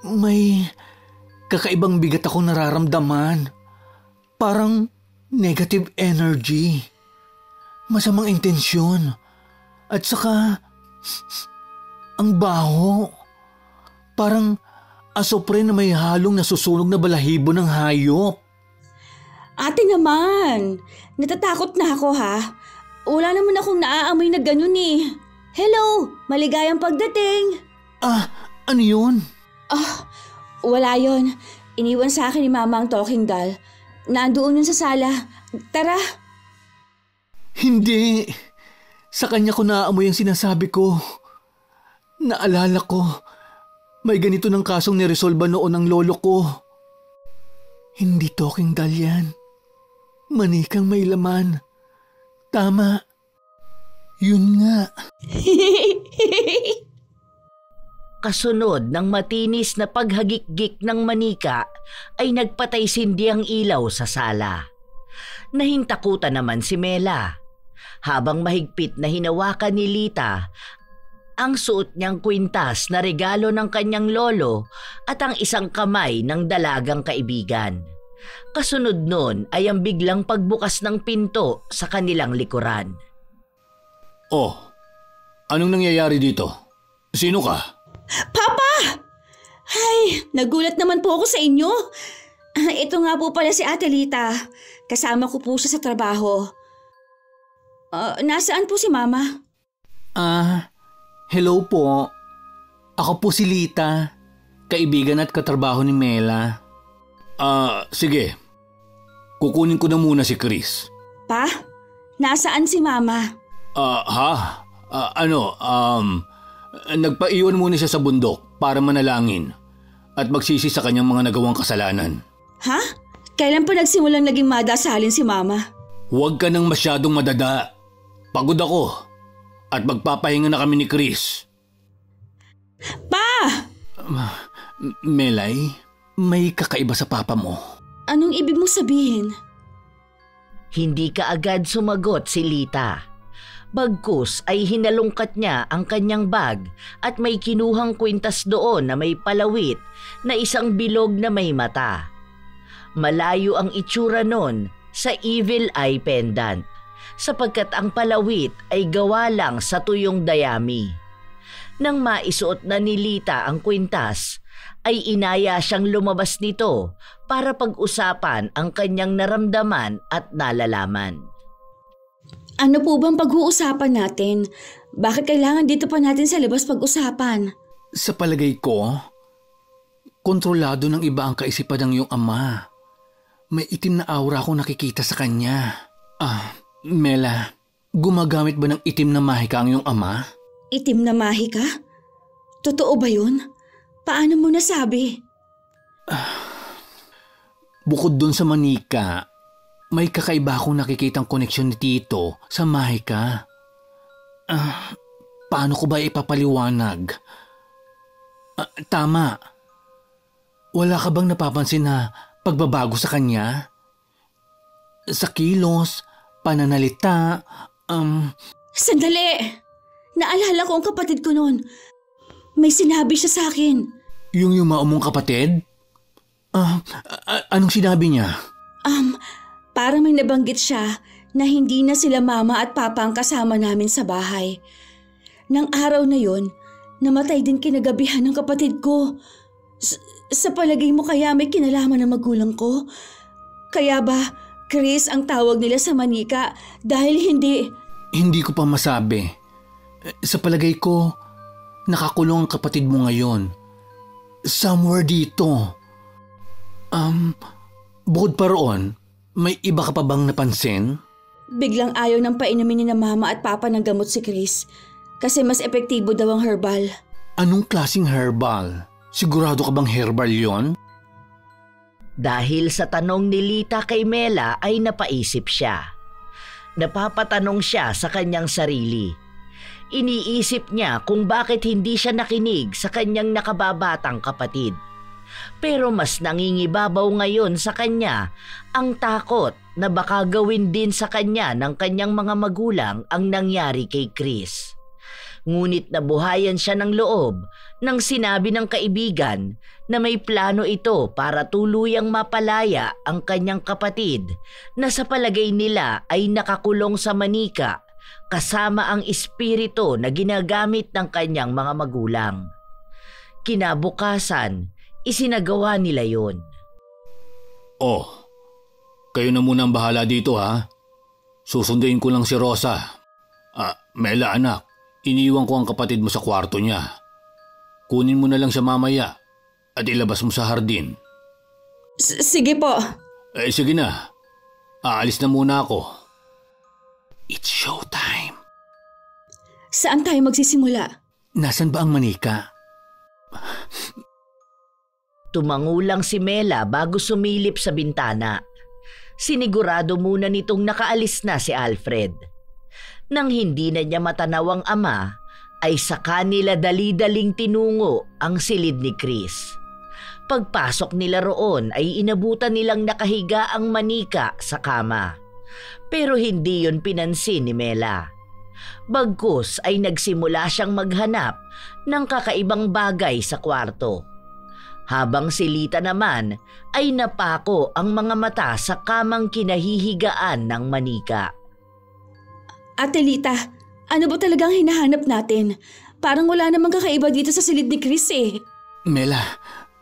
May kakaibang bigat akong nararamdaman. Parang negative energy. Masamang intensyon. At saka, ang baho. Parang asopre na may halong nasusunog na balahibo ng hayop. Ate naman, natatakot na ako ha. Wala naman akong naaamoy na ganun eh. Hello, maligayang pagdating. Ano yun? Wala yon. Iniwan sa akin ni Mama ang talking doll. Nandoon yun sa sala. Tara. Hindi. Sa kanya ko naaamoy ang sinasabi ko. Naalala ko, may ganito ng kasong niresolba noon ng lolo ko. Hindi talking doll yan. Manikang may laman. Tama. Yun nga. Kasunod ng matinis na paghagik-gik ng manika ay nagpatay sindi ang ilaw sa sala. Nahintakutan naman si Mela. Habang mahigpit na hinawakan ni Lita ang suot niyang kwintas na regalo ng kanyang lolo at ang isang kamay ng dalagang kaibigan. Kasunod nun ay ang biglang pagbukas ng pinto sa kanilang likuran. Oh, anong nangyayari dito? Sino ka? Papa! Ay, nagulat naman po ako sa inyo. Ito nga po pala si Ate Lita. Kasama ko po siya sa trabaho. Nasaan po si Mama? Hello po. Ako po si Lita, kaibigan at katrabaho ni Mela. Sige. Kukunin ko na muna si Chris. Pa? Nasaan si Mama? Nagpaiwan muna siya sa bundok para manalangin at magsisi sa kanyang mga nagawang kasalanan. Ha? Kailan pa nagsimulang naging madasalin si Mama? Huwag ka nang masyadong madada. Pagod ako at magpapahinga na kami ni Chris. Pa! Melay, may kakaiba sa papa mo. Anong ibig mo sabihin? Hindi kaagad sumagot si Lita. Bagkus ay hinalungkat niya ang kanyang bag at may kinuhang kwintas doon na may palawit na isang bilog na may mata. Malayo ang itsura nun sa evil eye pendant sapagkat ang palawit ay gawa lang sa tuyong dayami. Nang maisuot na ni Lita ang kwintas, ay inaya siyang lumabas nito para pag-usapan ang kanyang naramdaman at nalalaman. Ano po bang pag-uusapan natin? Bakit kailangan dito pa natin sa labas pag-usapan? Sa palagay ko, kontrolado ng iba ang kaisipan ng iyong ama. May itim na aura akong nakikita sa kanya. Mela, gumagamit ba ng itim na mahika ang iyong ama? Itim na mahika? Totoo ba yun? Paano mo nasabi? Bukod dun sa manika, may kakaiba akong nakikitang koneksyon ni Tito sa mahika. Paano ko ba ipapaliwanag? Tama. Wala ka bang napapansin na pagbabago sa kanya? Sa kilos, pananalita, Sandali! Naalala ko ang kapatid ko noon. May sinabi siya sa akin. Yung yumaong mong kapatid? Anong sinabi niya? Parang may nabanggit siya na hindi na sila mama at papa ang kasama namin sa bahay. Nang araw na yon, namatay din kinagabihan ng kapatid ko. Sa palagay mo kaya may kinalaman ng magulang ko? Kaya ba Chris ang tawag nila sa manika dahil hindi... Hindi ko pa masabi. Sa palagay ko, nakakulong ang kapatid mo ngayon. Somewhere dito. Bukod pa roon, may iba ka pa bang napansin? Biglang ayaw ng painumin ni na mama at papa ng gamot si Chris. Kasi mas epektibo daw ang herbal. Anong klaseng herbal? Sigurado ka bang herbal yon? Dahil sa tanong ni Lita kay Mela ay napaisip siya. Napapatanong siya sa kanyang sarili. Iniisip niya kung bakit hindi siya nakinig sa kanyang nakababatang kapatid. Pero mas nangingibabaw ngayon sa kanya ang takot na baka gawin din sa kanya ng kanyang mga magulang ang nangyari kay Chris. Ngunit nabuhayan siya ng loob nang sinabi ng kaibigan na may plano ito para tuluyang mapalaya ang kanyang kapatid na sa palagay nila ay nakakulong sa manika kasama ang espiritu na ginagamit ng kanyang mga magulang. Kinabukasan, isinagawa nila yon. Oh, kayo na muna ang bahala dito ha. Susunduin ko lang si Rosa. Mela anak, iniwan ko ang kapatid mo sa kwarto niya. Kunin mo na lang siya mamaya at ilabas mo sa hardin. Sige po. Sige na. Aalis na muna ako. It's showtime. Saan tayo magsisimula? Nasaan ba ang manika? Tumangulang si Mela bago sumilip sa bintana. Sinigurado muna nitong nakaalis na si Alfred. Nang hindi na niya matanaw ang ama, ay sa kanila dali-daling tinungo ang silid ni Chris. Pagpasok nila roon ay inabutan nilang nakahiga ang manika sa kama. Pero hindi yon pinansin ni Mela. Bagkus ay nagsimula siyang maghanap ng kakaibang bagay sa kwarto. Habang si Lita naman ay napako ang mga mata sa kamang kinahihigaan ng manika. Ate Lita, ano ba talagang hinahanap natin? Parang wala namang kakaiba dito sa silid ni Chris eh. Mela,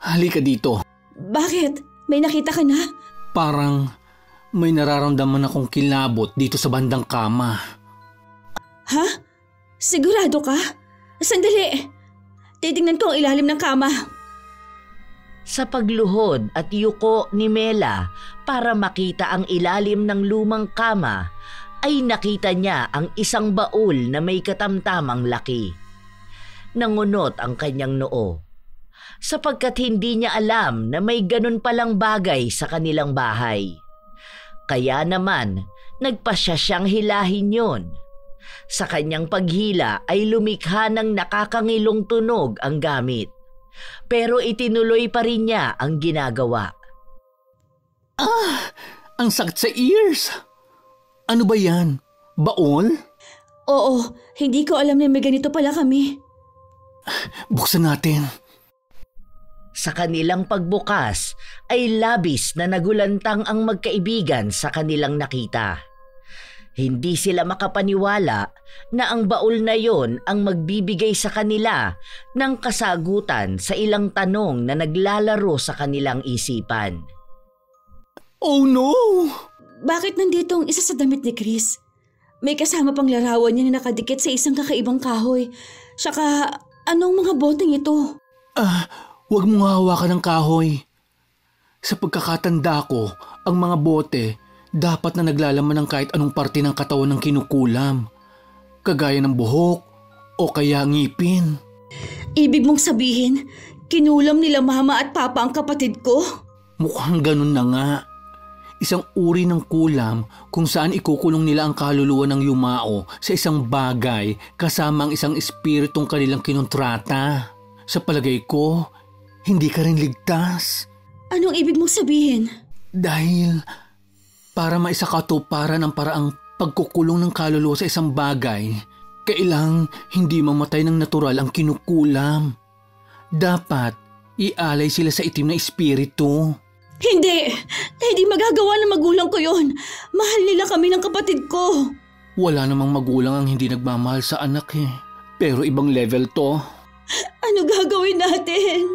halika dito. Bakit? May nakita ka na? Parang may nararamdaman akong kilabot dito sa bandang kama. Ha? Sigurado ka? Sandali. Titingnan ko ang ilalim ng kama. Sa pagluhod at yuko ni Mela para makita ang ilalim ng lumang kama, ay nakita niya ang isang baul na may katamtamang laki. Nangunot ang kanyang noo, sapagkat hindi niya alam na may ganun palang bagay sa kanilang bahay. Kaya naman, nagpasya siyang hilahin yon. Sa kanyang paghila ay lumikha ng nakakangilong tunog ang gamit. Pero itinuloy pa rin niya ang ginagawa. Ang sakit sa ears. Ano ba yan? Baon? Oo, hindi ko alam na may ganito pala kami. Buksan natin. Sa kanilang pagbukas ay labis na nagulantang ang magkaibigan sa kanilang nakita. Hindi sila makapaniwala na ang baul na yon ang magbibigay sa kanila ng kasagutan sa ilang tanong na naglalaro sa kanilang isipan. Oh no! Bakit nandito ang isa sa damit ni Chris? May kasama pang larawan niya na nakadikit sa isang kakaibang kahoy. Saka, anong mga boteng ito? Huwag mong hawakan ng kahoy. Sa pagkakatanda ko, ang mga bote dapat na naglalaman ng kahit anong parte ng katawan ng kinukulam. Kagaya ng buhok o kaya ngipin. Ibig mong sabihin, kinulam nila mama at papa ang kapatid ko? Mukhang ganun na nga. Isang uri ng kulam kung saan ikukulong nila ang kaluluwa ng yumao sa isang bagay kasama ang isang espiritong kanilang kinontrata. Sa palagay ko, hindi ka rin ligtas. Anong ibig mong sabihin? Dahil para maisakatuparan ang paraang pagkukulong ng kaluluwa sa isang bagay, kailang hindi mamatay ng natural ang kinukulam. Dapat ialay sila sa itim na espiritu. Hindi! Hindi magagawa ng magulang ko yon. Mahal nila kami ng kapatid ko. Wala namang magulang ang hindi nagmamahal sa anak eh. Pero ibang level to. Ano gagawin natin?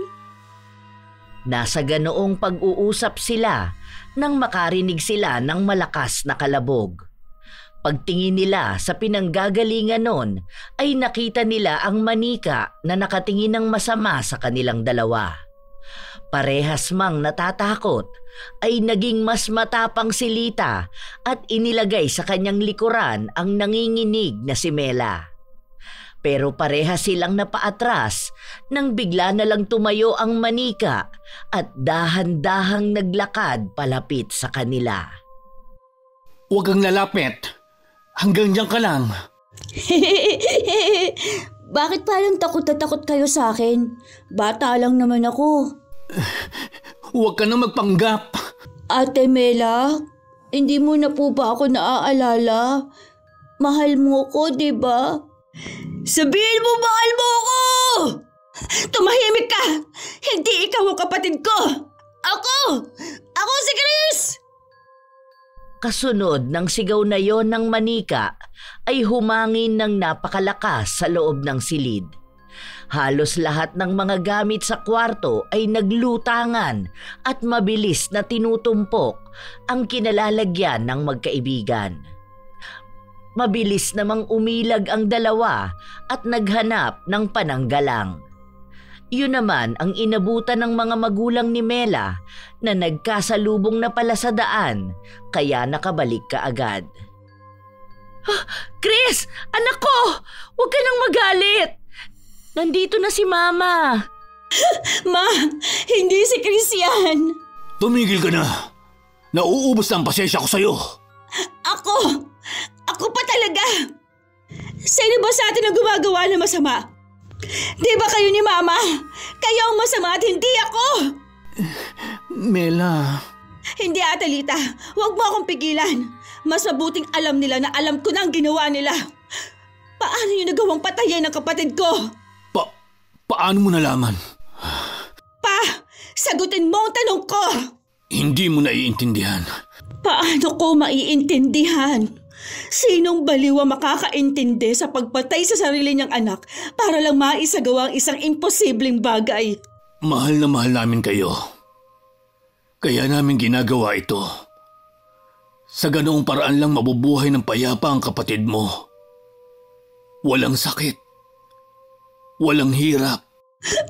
Nasa ganoong pag-uusap sila nang makarinig sila ng malakas na kalabog. Pagtingin nila sa pinanggagalingan nun ay nakita nila ang manika na nakatingin ng masama sa kanilang dalawa. Parehas mang natatakot ay naging mas matapang si Lita at inilagay sa kanyang likuran ang nanginginig na si Mela. Pero pareha silang napaatras nang bigla na lang tumayo ang manika at dahan-dahang naglakad palapit sa kanila. Huwag kang lalapit. Hanggang diyan ka lang. Bakit parang takot na takot kayo sa akin? Bata lang naman ako. Huwag ka na magpanggap. Ate Mela, hindi mo na po ba ako naaalala? Mahal mo ko, di ba? Sabihin mo, mahal mo ako! Tumahimik ka! Hindi ikaw ang kapatid ko! Ako! Ako si Chris! Kasunod ng sigaw na yon ng manika ay humangin ng napakalakas sa loob ng silid. Halos lahat ng mga gamit sa kwarto ay naglutangan at mabilis na tinutumpok ang kinalalagyan ng magkaibigan. Mabilis namang umilag ang dalawa at naghanap ng pananggalang. Yun naman ang inabutan ng mga magulang ni Mela na nagkasalubong na pala sa daan kaya nakabalik ka agad. Chris! Anak ko! Huwag ka nang magalit! Nandito na si Mama! Ma! Hindi si Chris yan! Tumigil ka na! Nauubos na ang pasensya ko sa'yo! Ako! Ako pa talaga! Sino ba sa atin ang gumagawa ng masama? Di ba kayo ni Mama? Kayo ang masama at hindi ako! Mela... Hindi, Atalita. Huwag mo akong pigilan. Mas mabuting alam nila na alam ko na ang ginawa nila. Paano nyo nagawang patayin ang kapatid ko? Paano mo nalaman? Pa! Sagutin mo ang tanong ko! Hindi mo naiintindihan. Paano ko maiintindihan? Sinong baliw ang makakaintindi sa pagpatay sa sarili niyang anak para lang maisagawa ang isang imposibleng bagay? Mahal na mahal namin kayo. Kaya namin ginagawa ito. Sa ganoong paraan lang mabubuhay ng payapa ang kapatid mo. Walang sakit. Walang hirap.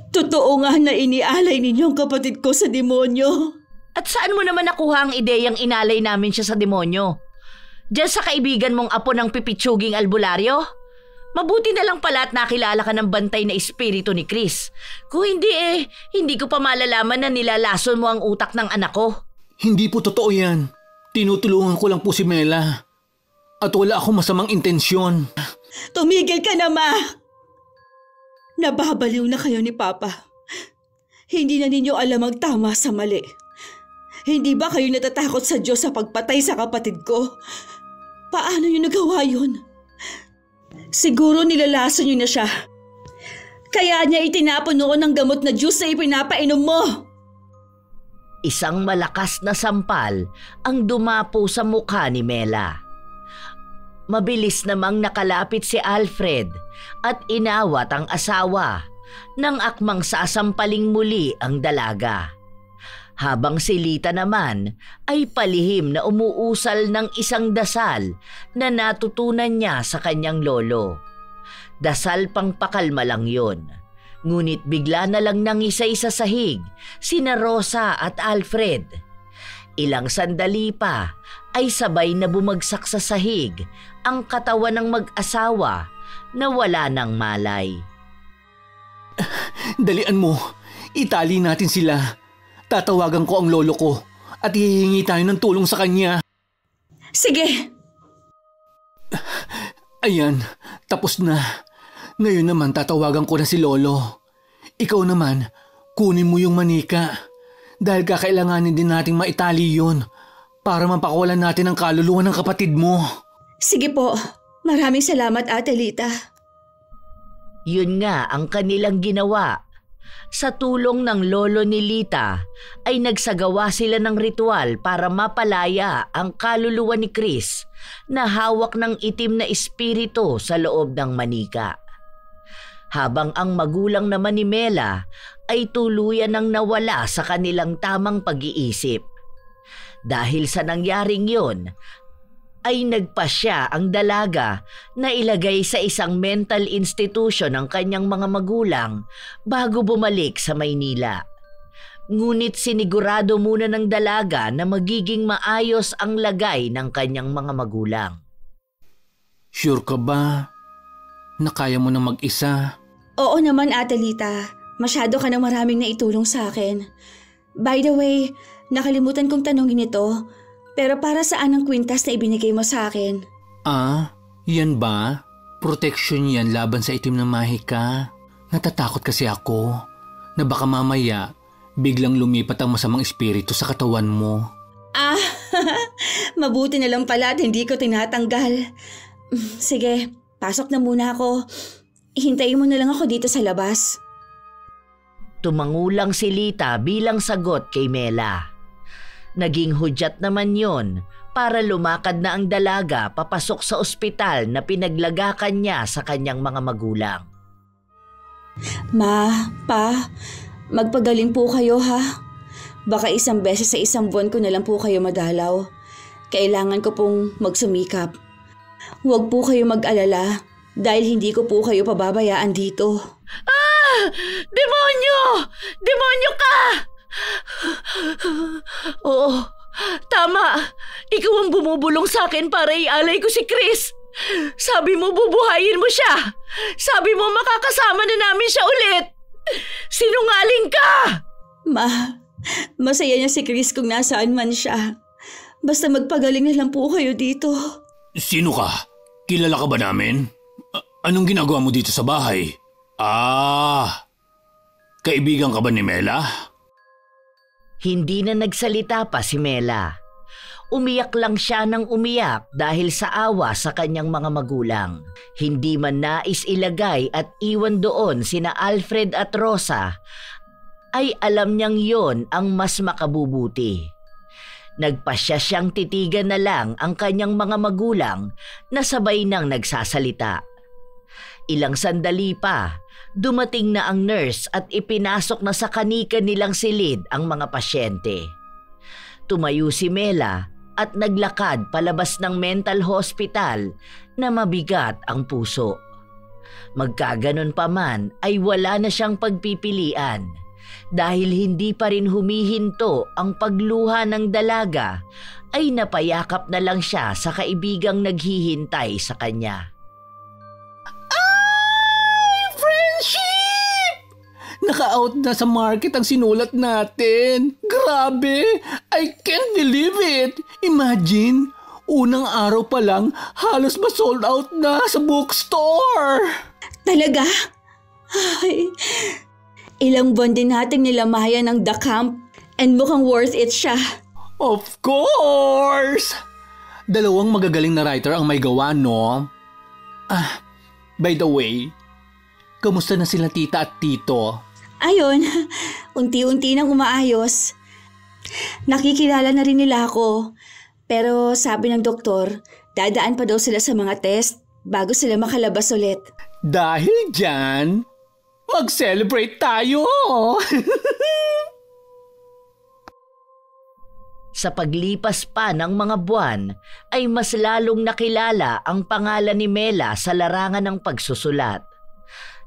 Totoo nga na inialay ninyo ang kapatid ko sa demonyo. At saan mo naman nakuha ang ideyang inalay namin siya sa demonyo? Diyan sa kaibigan mong apo ng pipitsuging albularyo? Mabuti na lang pala at nakilala ka ng bantay na espiritu ni Chris. Kung hindi hindi ko pa malalaman na nilalason mo ang utak ng anak ko. Hindi po totoo yan. Tinutulungan ko lang po si Mela. At wala akong masamang intensyon. Tumigil ka na, Ma! Nababaliw na kayo ni Papa. Hindi na ninyo alam ang tama sa mali. Hindi ba kayo natatakot sa Diyos sa pagpatay sa kapatid ko? Paano nyo nagawa yun? Siguro nilalason nyo na siya. Kaya niya itinapon noon ng gamot na juice na ipinapainom mo. Isang malakas na sampal ang dumapo sa mukha ni Mela. Mabilis namang nakalapit si Alfred at inawat ang asawa nang akmang sasampaling muli ang dalaga. Habang si Lita naman ay palihim na umuusal ng isang dasal na natutunan niya sa kanyang lolo. Dasal pang pakalma lang yun. Ngunit bigla na lang nangisay sa sahig sina Rosa at Alfred. Ilang sandali pa ay sabay na bumagsak sa sahig ang katawan ng mag-asawa na wala ng malay. Dalian mo. Itali natin sila. Tatawagan ko ang lolo ko at hihingi tayo ng tulong sa kanya. Sige. Ayan, tapos na. Ngayon naman tatawagan ko na si lolo. Ikaw naman, kunin mo yung manika. Dahil kakailanganin din nating maitali yun para mapakawalan natin ang kaluluwa ng kapatid mo. Sige po. Maraming salamat, Ate Lita. Yun nga ang kanilang ginawa. Sa tulong ng lolo ni Lita ay nagsagawa sila ng ritual para mapalaya ang kaluluwa ni Chris na hawak ng itim na espiritu sa loob ng manika. Habang ang magulang naman ni Mela ay tuluyan ng nawala sa kanilang tamang pag-iisip. Dahil sa nangyaring yun, ay nagpasya ang dalaga na ilagay sa isang mental institution ng kanyang mga magulang bago bumalik sa Maynila. Ngunit sinigurado muna ng dalaga na magiging maayos ang lagay ng kanyang mga magulang. Sure ka ba? na kaya mo na mag-isa. Oo naman, Ate Lita. Masyado ka nang maraming naitulong sa akin. By the way, nakalimutan kong tanongin ito, pero para saan ang kwintas na ibinigay mo sa akin? Ah, yan ba? Protection yan laban sa itim na mahika. Natatakot kasi ako na baka mamaya biglang lumipat ang masamang espiritu sa katawan mo. Ah, mabuti na lang pala at hindi ko tinatanggal. Sige, pasok na muna ako. Hintayin mo na lang ako dito sa labas. Tumangulang si Lita bilang sagot kay Mela. Naging hudyat naman yon para lumakad na ang dalaga papasok sa ospital na pinaglagakan niya sa kanyang mga magulang. Ma, Pa, magpagaling po kayo ha. Baka isang beses sa isang buwan ko na lang po kayo madalaw. Kailangan ko pong magsumikap. Huwag po kayo mag-alala dahil hindi ko po kayo pababayaan dito. Ah! Demonyo! Demonyo ka! Oo, tama. Ikaw ang bumubulong sa akin para ialay ko si Chris. Sabi mo bubuhayin mo siya. Sabi mo makakasama na namin siya ulit. Sinungaling ka! Ma, masaya niya si Chris kung nasaan man siya. Basta magpagaling na lang po kayo dito. Sino ka? Kilala ka ba namin? Anong ginagawa mo dito sa bahay? Ah, kaibigan ka ba ni Mela? Hindi na nagsalita pa si Mela. Umiyak lang siya ng umiyak dahil sa awa sa kanyang mga magulang. Hindi man nais ilagay at iwan doon sina Alfred at Rosa, ay alam niyang yon ang mas makabubuti. Nagpasya siyang titigan na lang ang kanyang mga magulang na sabay nang nagsasalita. Ilang sandali pa, dumating na ang nurse at ipinasok na sa kanika nilang silid ang mga pasyente. Tumayo si Mela at naglakad palabas ng mental hospital na mabigat ang puso. Magkaganon pa man ay wala na siyang pagpipilian dahil hindi pa rin humihinto ang pagluha ng dalaga ay napayakap na lang siya sa kaibigang naghihintay sa kanya. Naka-out na sa market ang sinulat natin. Grabe! I can't believe it! Imagine, unang araw pa lang, halos ma-sold out na sa bookstore! Talaga? Ay, ilang buwan din nating nilamayan ng The Camp and mukhang worth it siya. Of course! Dalawang magagaling na writer ang may gawa, no? Ah, by the way, kamusta na sila tita at tito? Ayun, unti-unti nang umaayos. Nakikilala na rin nila ako. Pero sabi ng doktor, dadaan pa daw sila sa mga test bago sila makalabas ulit. Dahil dyan, mag-celebrate tayo! Sa paglipas pa ng mga buwan, ay mas lalong nakilala ang pangalan ni Mela sa larangan ng pagsusulat.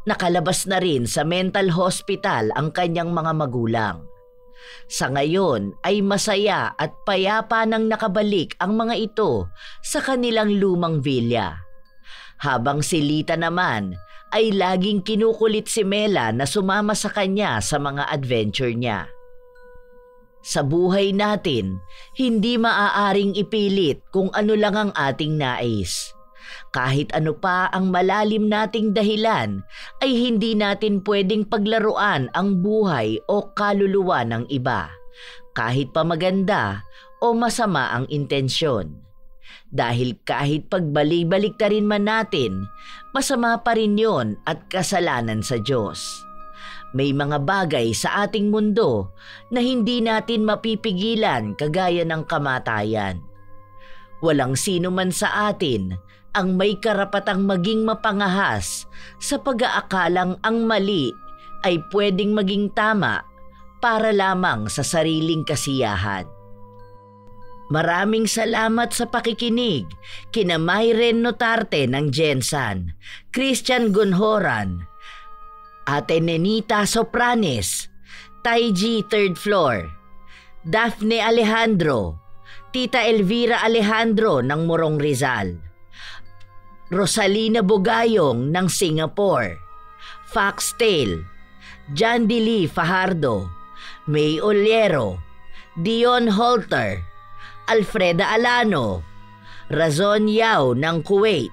Nakalabas na rin sa mental hospital ang kanyang mga magulang. Sa ngayon ay masaya at payapa nang nakabalik ang mga ito sa kanilang lumang villa. Habang si Lita naman ay laging kinukulit si Mela na sumama sa kanya sa mga adventure niya. Sa buhay natin, hindi maaaring ipilit kung ano lang ang ating nais. Kahit ano pa ang malalim nating dahilan, ay hindi natin pwedeng paglaruan ang buhay o kaluluwa ng iba, kahit pa maganda o masama ang intensyon. Dahil kahit pagbalik-balik na rin man natin, masama pa rin yon at kasalanan sa Diyos. May mga bagay sa ating mundo na hindi natin mapipigilan kagaya ng kamatayan. Walang sino man sa atin ang may karapatang maging mapangahas sa pag-aakalang ang mali ay pwedeng maging tama para lamang sa sariling kasiyahan. Maraming salamat sa pakikinig kina Myren Notarte ng Gensan, Christian Gonhoran, Ate Nenita Sopranes, Taiji 3rd floor, Daphne Alejandro, Tita Elvira Alejandro ng Morong Rizal, Rosalina Bugayong ng Singapore, Foxtail, John D. Lee Fajardo, May Oliero, Dion Holter, Alfreda Alano, Razon Yao ng Kuwait,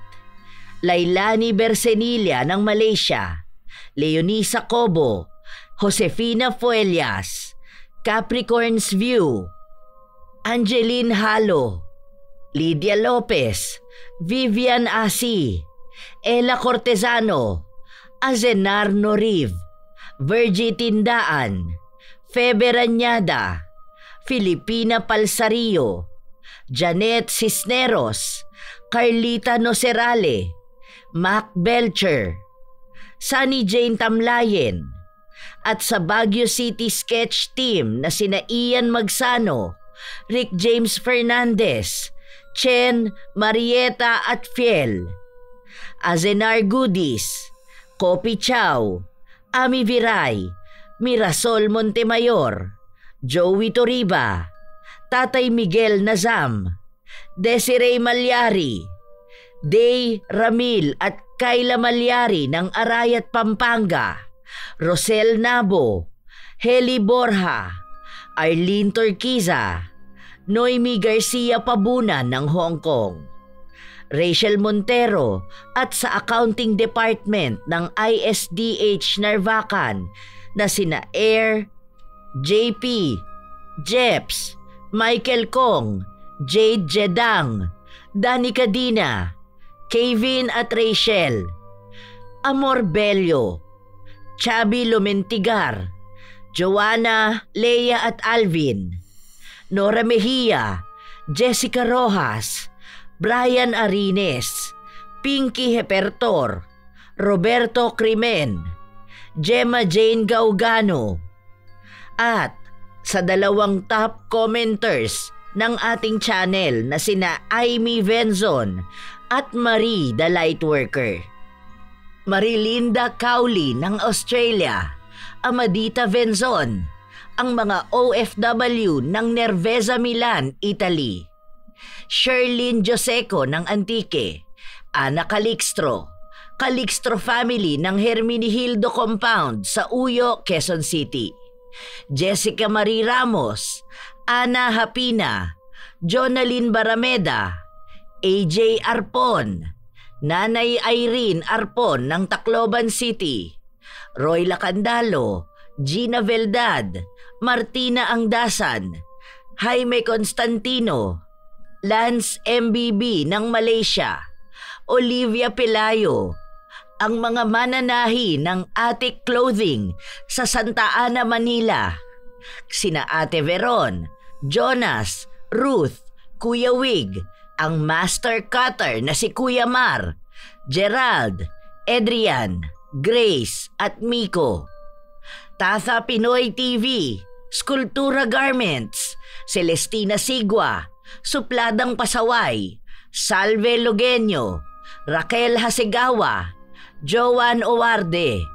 Lailani Bersenilla ng Malaysia, Leonisa Cobo, Josefina Fuelias, Capricorn's View, Angeline Halo, Lydia Lopez, Vivian Asi, Ella Cortezano, Azenar Noriv, Virgie Tindaan, Febe Rañada, Filipina Palsario, Janet Cisneros, Carlita Nocerale, Mac Belcher, Sunny Jane Tamlayen, at sa Baguio City Sketch Team na sina Ian Magsano, Rick James Fernandez, Chen, Marieta at Fiel, Azenar Goodies, Kopi Chow, Ami Viray, Mirasol Montemayor, Joey Toriba, Tatay Miguel Nazam, Desiree Malyari, Day Ramil at Kayla Malyari ng Arayat, Pampanga, Rosel Nabo, Heli Borja, Arlene Turquiza, Noemi Garcia Pabunan ng Hong Kong, Rachel Montero at sa Accounting Department ng ISDH Narvacan na sina Air, JP, Jeps, Michael Kong, Jade Jedang, Dani Cadina, Kevin at Rachel, Amor Bello, Chabi Lumentigar, Joanna, Leia at Alvin, Nora Mejia, Jessica Rojas, Brian Arines, Pinky Hepertor, Roberto Crimen, Gemma Jane Gaugano, at sa dalawang top commenters ng ating channel na sina Amy Venzon at Marie the Lightworker, Marilinda Cowley ng Australia, Amadita Venzon, ang mga OFW ng Nervesa Milan, Italy, Sherlyn Joseco ng Antique, Ana Calixtro, Calixtro family ng Herminihildo Compound sa Uyo, Quezon City, Jessica Marie Ramos, Ana Hapina, Jonalyn Barameda, AJ Arpon, Nanay Irene Arpon ng Tacloban City, Roy Lacandalo, Gina Veldad, Martina Angdasan, Jaime Constantino, Lance MBB ng Malaysia, Olivia Pelayo, ang mga mananahi ng Attic Clothing sa Santa Ana, Manila, sina Ate Veron, Jonas, Ruth, Kuya Wig, ang master cutter na si Kuya Mar, Gerald, Adrian, Grace at Miko, Tatha Pinoy TV, Skulptura Garments, Celestina Sigua, Supladang Pasaway, Salve Logenio, Raquel Hasegawa, Joan Owarde,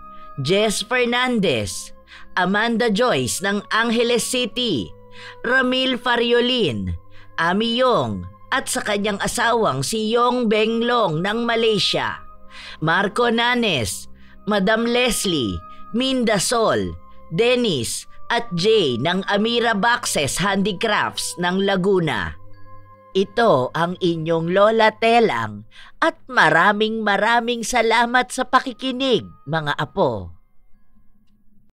Jess Fernandez, Amanda Joyce ng Angeles City, Ramil Fariolin, Ami Yong at sa kanyang asawang si Yong Benglong ng Malaysia, Marco Nanes, Madam Leslie, Minda Sol, Dennis at Jay ng Amira Boxes Handicrafts ng Laguna. Ito ang inyong Lola Telang at maraming salamat sa pakikinig, mga apo.